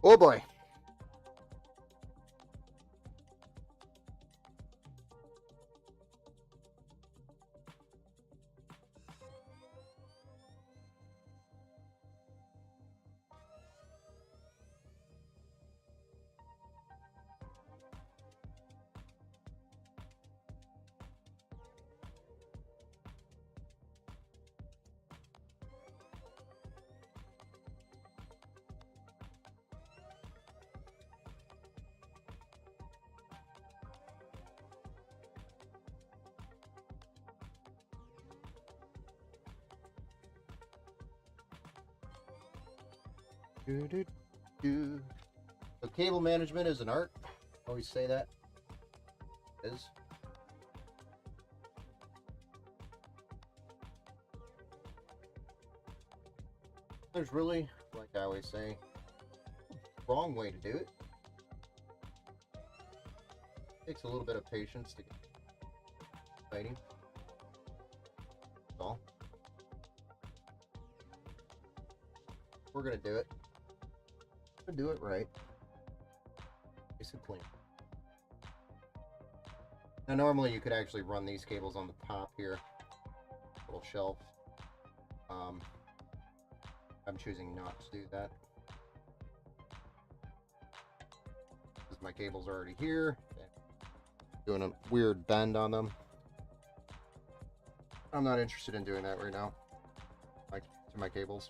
Oh boy. So cable management is an art. Always say that. It is. There's really, like I always say, wrong way to do it. Takes a little bit of patience to get fighting. That's all. We're gonna do it. to do it right. Nice and clean. Now, normally you could actually run these cables on the top here, little shelf. I'm choosing not to do that because my cables are already here. Doing a weird bend on them. I'm not interested in doing that right now, like to my cables.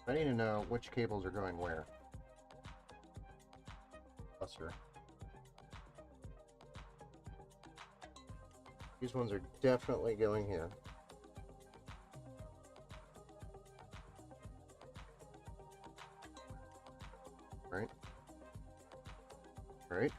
I need to know which cables are going where. Cluster. These ones are definitely going here. Right? Right?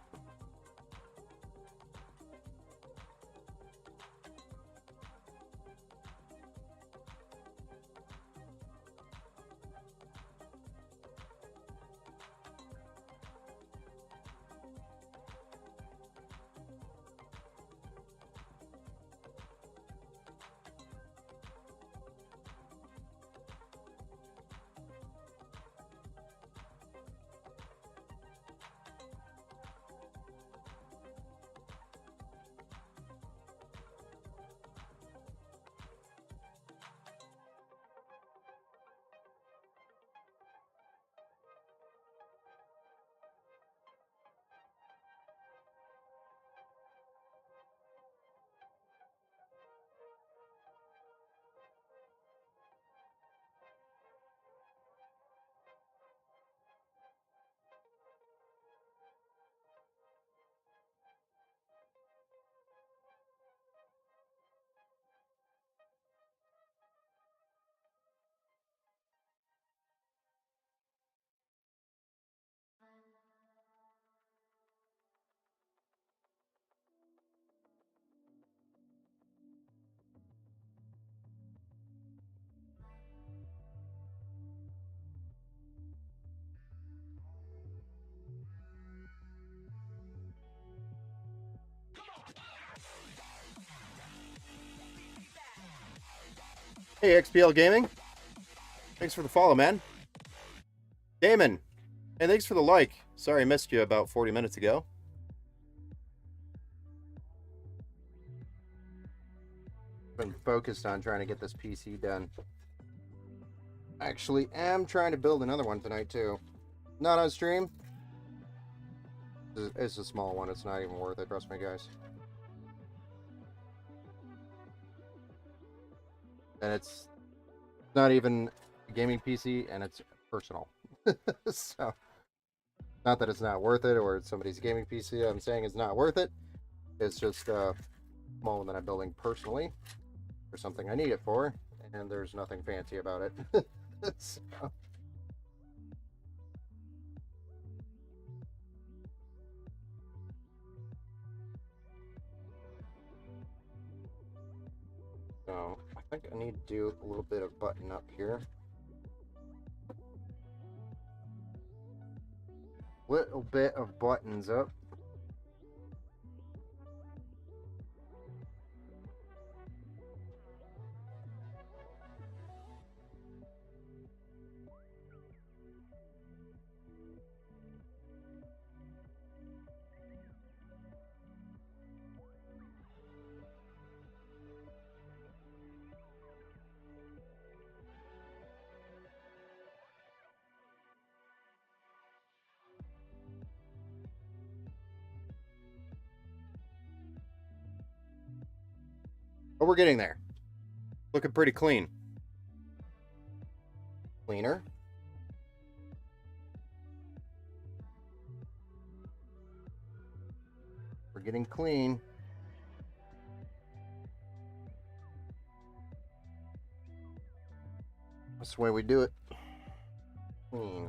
Hey, XPL Gaming. Thanks for the follow, man. Damon. Hey, thanks for the like. Sorry I missed you about 40 minutes ago. Been focused on trying to get this PC done. Actually, am trying to build another one tonight, too. Not on stream. It's a small one. It's not even worth it. Trust me, guys. And it's not even a gaming PC, and it's personal. So, not that it's not worth it, or it's somebody's gaming PC. I'm saying it's not worth it. It's just a small one that I'm building personally for something I need it for, and there's nothing fancy about it. So. So, I think I need to do a little bit of button up here. Little bit of buttons up. But we're getting there. Looking pretty clean. Cleaner. We're getting clean. That's the way we do it. Clean.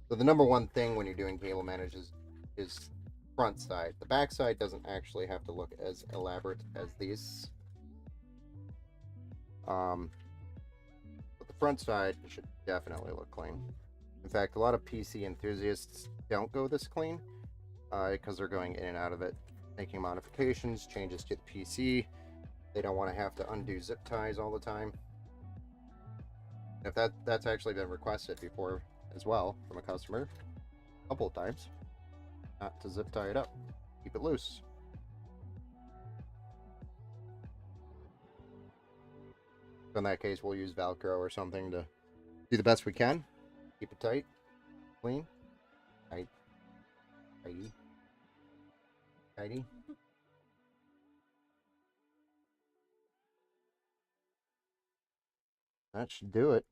So the number one thing when you're doing cable manage is front side. The back side doesn't actually have to look as elaborate as these. But the front side should definitely look clean. In fact, a lot of PC enthusiasts don't go this clean because they're going in and out of it, making modifications, changes to the PC. They don't want to have to undo zip ties all the time. If that's actually been requested before as well from a customer a couple of times, not to zip tie it up, keep it loose. So in that case, we'll use Velcro or something to do the best we can. Keep it tight, clean, tight, tidy, tidy. That should do it.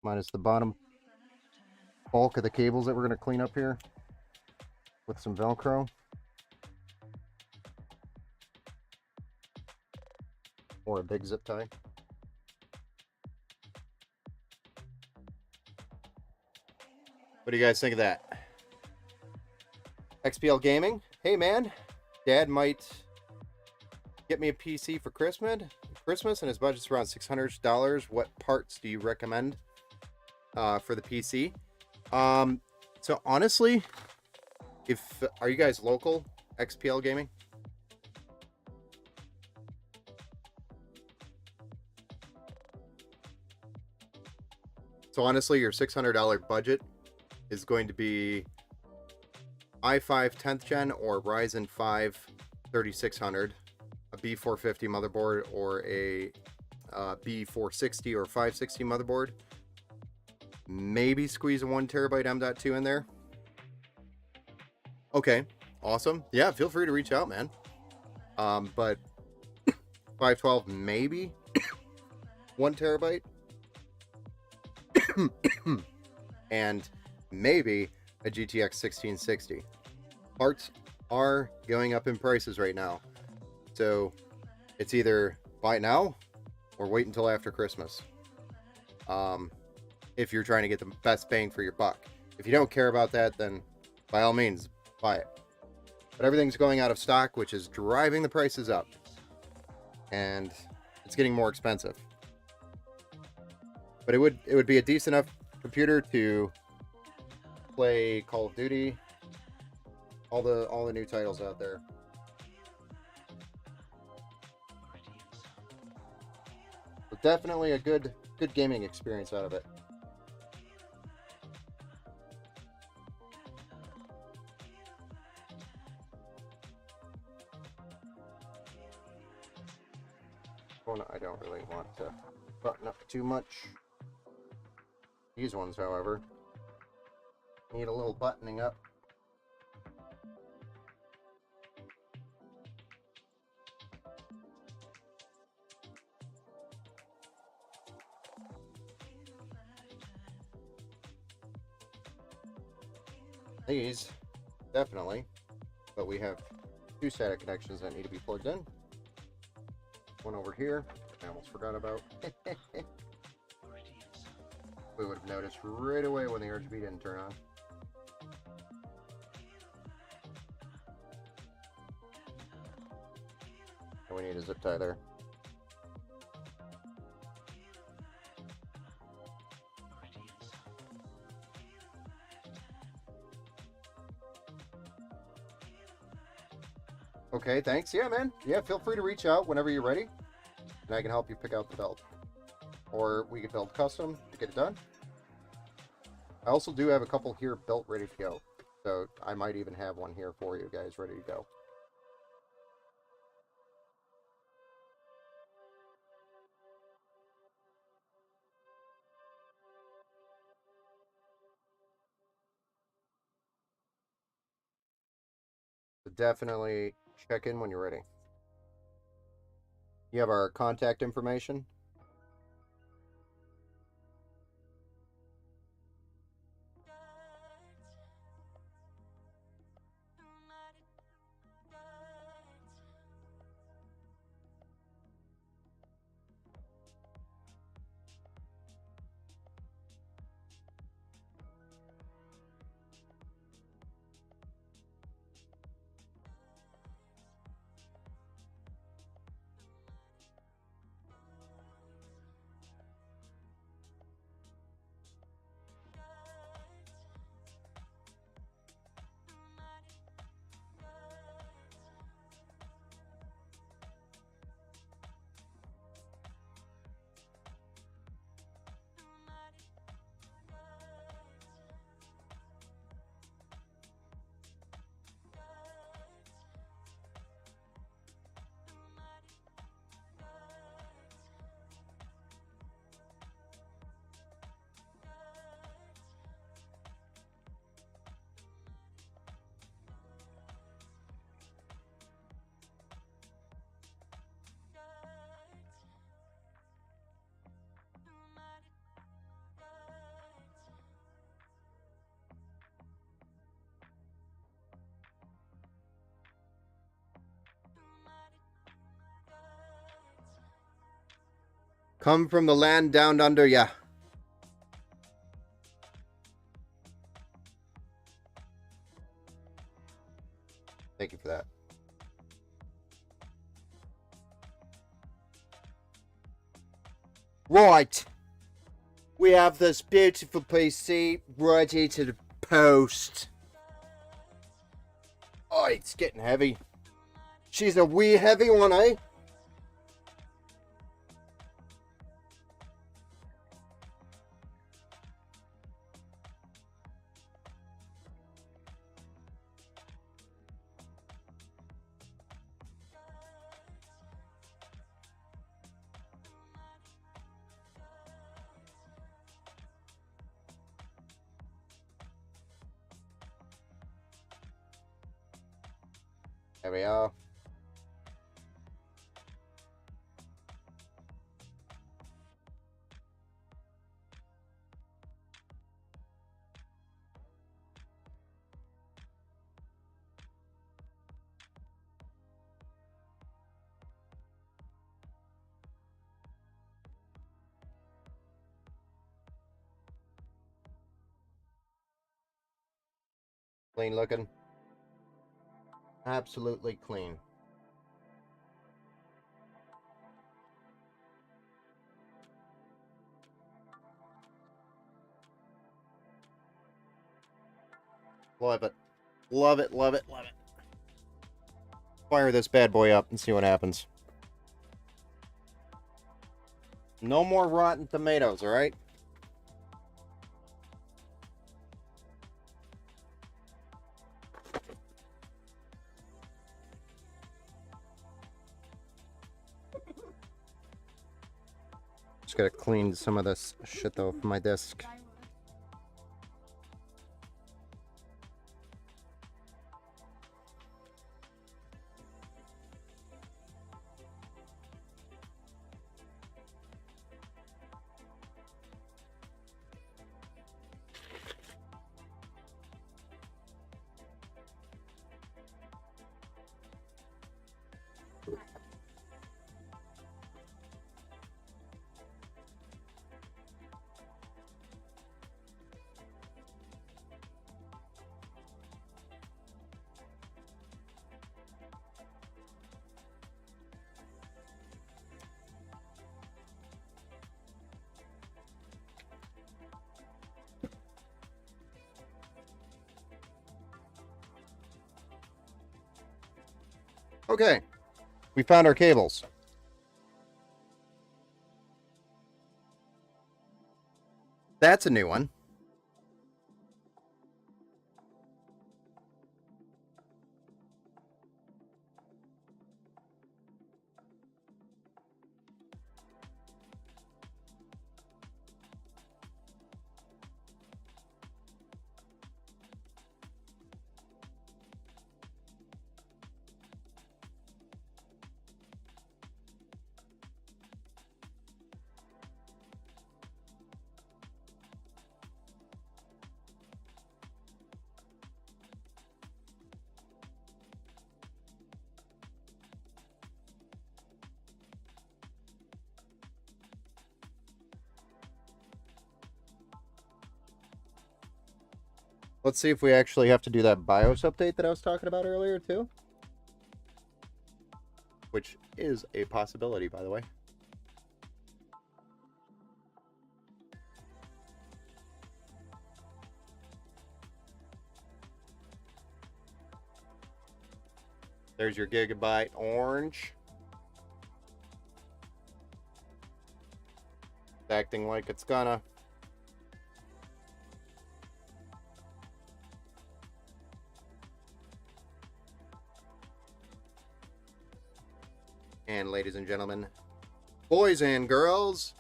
Minus the bottom bulk of the cables that we're going to clean up here with some Velcro. Or a big zip tie. What do you guys think of that? XPL Gaming, hey man, Dad might get me a PC for Christmas, and his budget's around $600. What parts do you recommend for the PC? So honestly, are you guys local, XPL Gaming? So honestly, your $600 budget is going to be i5 10th gen or Ryzen 5 3600, a B450 motherboard, or a B460 or 560 motherboard. Maybe squeeze a 1TB M.2 in there. Okay, awesome. Yeah, feel free to reach out, man. But 512 maybe 1TB. And maybe a GTX 1660. Parts are going up in prices right now, so it's either buy now or wait until after Christmas. If you're trying to get the best bang for your buck. If you don't care about that, then by all means buy it. But everything's going out of stock, which is driving the prices up, and it's getting more expensive. But it would be a decent enough computer to play Call of Duty, all the new titles out there. But definitely a good gaming experience out of it. I don't really want to button up too much. These ones, however, need a little buttoning up. These, definitely, but we have two SATA connections that need to be plugged in. One over here, I almost forgot about. We would have noticed right away when the RGB didn't turn on. And we need a zip tie there. Okay, thanks. Yeah, man. Yeah, feel free to reach out whenever you're ready, and I can help you pick out the belt. Or we could build custom to get it done. I also do have a couple here built ready to go, so I might even have one here for you guys ready to go. So definitely check in when you're ready. You have our contact information. Come from the land down under, yeah. Thank you for that. Right. We have this beautiful PC ready to post. Oh, it's getting heavy. She's a wee heavy one, eh? There we are. Clean looking. Absolutely clean. Love it. Love it, love it, love it. Fire this bad boy up and see what happens. No more rotten tomatoes, alright? Just gotta clean some of this shit though from my desk. Okay, we found our cables. That's a new one. Let's see if we actually have to do that BIOS update that I was talking about earlier, too. Which is a possibility, by the way. There's your Gigabyte orange. It's acting like it's gonna. And ladies and gentlemen, boys and girls,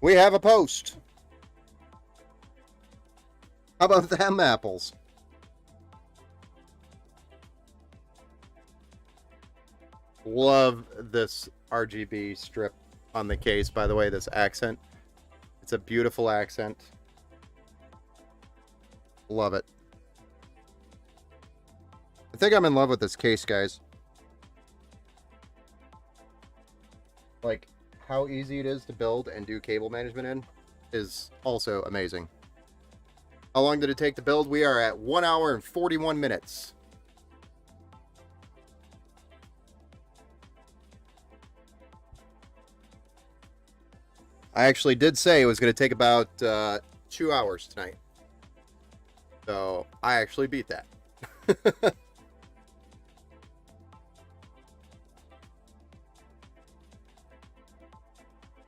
we have a post. How about them apples? Love this RGB strip on the case, by the way, this accent. It's a beautiful accent. Love it. think I'm in love with this case, guys. Like, how easy it is to build and do cable management in is also amazing. How long did it take to build? We are at 1 hour and 41 minutes. I actually did say it was going to take about 2 hours tonight. So I actually beat that.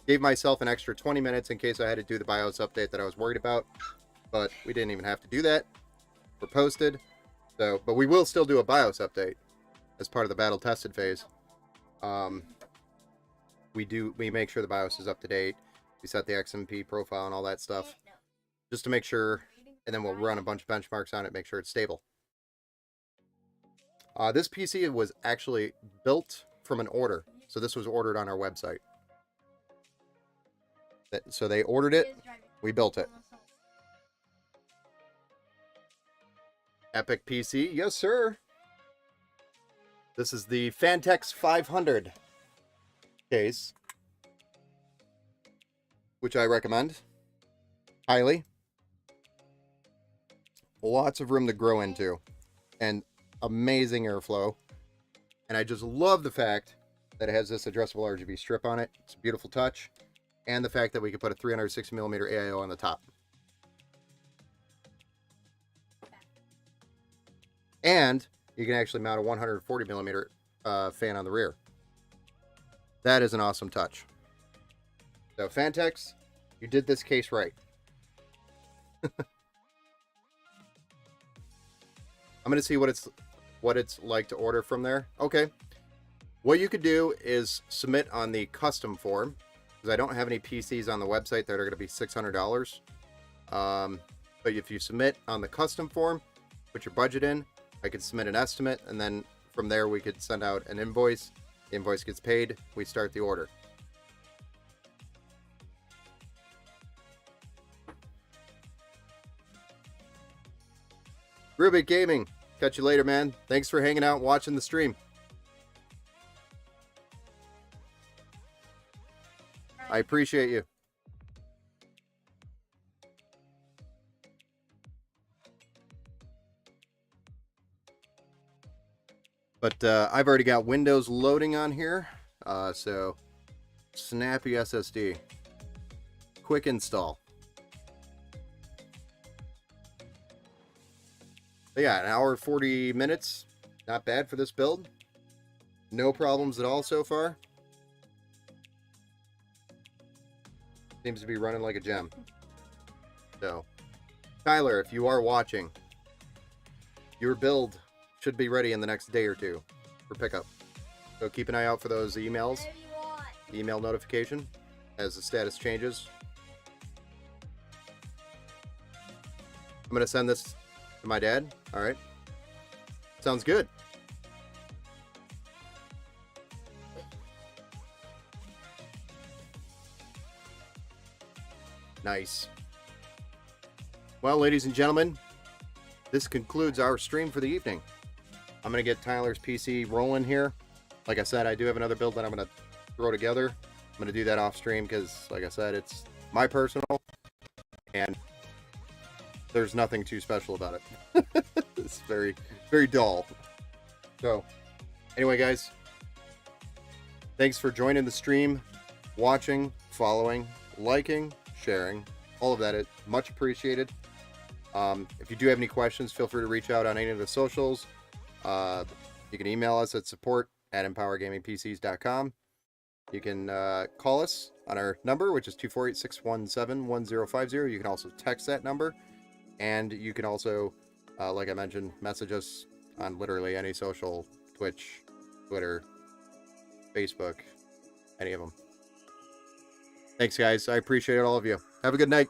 Gave myself an extra 20 minutes in case I had to do the BIOS update that I was worried about. But we didn't even have to do that. We're posted. So, but we will still do a BIOS update as part of the battle tested phase. We make sure the BIOS is up to date. We set the XMP profile and all that stuff just to make sure, and then we'll run a bunch of benchmarks on it, make sure it's stable. This PC was actually built from an order. So this was ordered on our website. So they ordered it, we built it. Epic PC, yes sir. This is the Fantex 500 case, which I recommend highly. Lots of room to grow into and amazing airflow. And I just love the fact that it has this addressable RGB strip on it. It's a beautiful touch. And the fact that we can put a 360mm AIO on the top. And you can actually mount a 140mm fan on the rear. That is an awesome touch. So Fantex, you did this case right. I'm going to see what it's like to order from there. Okay. What you could do is submit on the custom form, because I don't have any PCs on the website that are going to be $600. But if you submit on the custom form, put your budget in, I could submit an estimate, and then from there we could send out an invoice. The invoice gets paid, we start the order. Rubik Gaming, catch you later, man. Thanks for hanging out and watching the stream. I appreciate you. But I've already got Windows loading on here. So snappy SSD. Quick install. But yeah, 1 hour 40 minutes. Not bad for this build. No problems at all so far. Seems to be running like a gem. So, Tyler, if you are watching, your build should be ready in the next day or two for pickup. So keep an eye out for those emails. Email notification as the status changes. I'm going to send this to my dad. All right. Sounds good. Nice. Well, ladies and gentlemen, this concludes our stream for the evening. I'm going to get Tyler's PC rolling here. Like I said, I do have another build that I'm going to throw together. I'm going to do that off stream because, like I said, it's my personal, and there's nothing too special about it. It's very, very dull. So, anyway, guys, thanks for joining the stream, watching, following, liking, sharing. All of that is much appreciated. If you do have any questions, feel free to reach out on any of the socials. You can email us at support@empowergamingpcs.com. You can call us on our number, which is 248-617-1050. You can also text that number. And you can also, like I mentioned, message us on literally any social, Twitch, Twitter, Facebook, any of them. Thanks, guys. I appreciate all of you. Have a good night.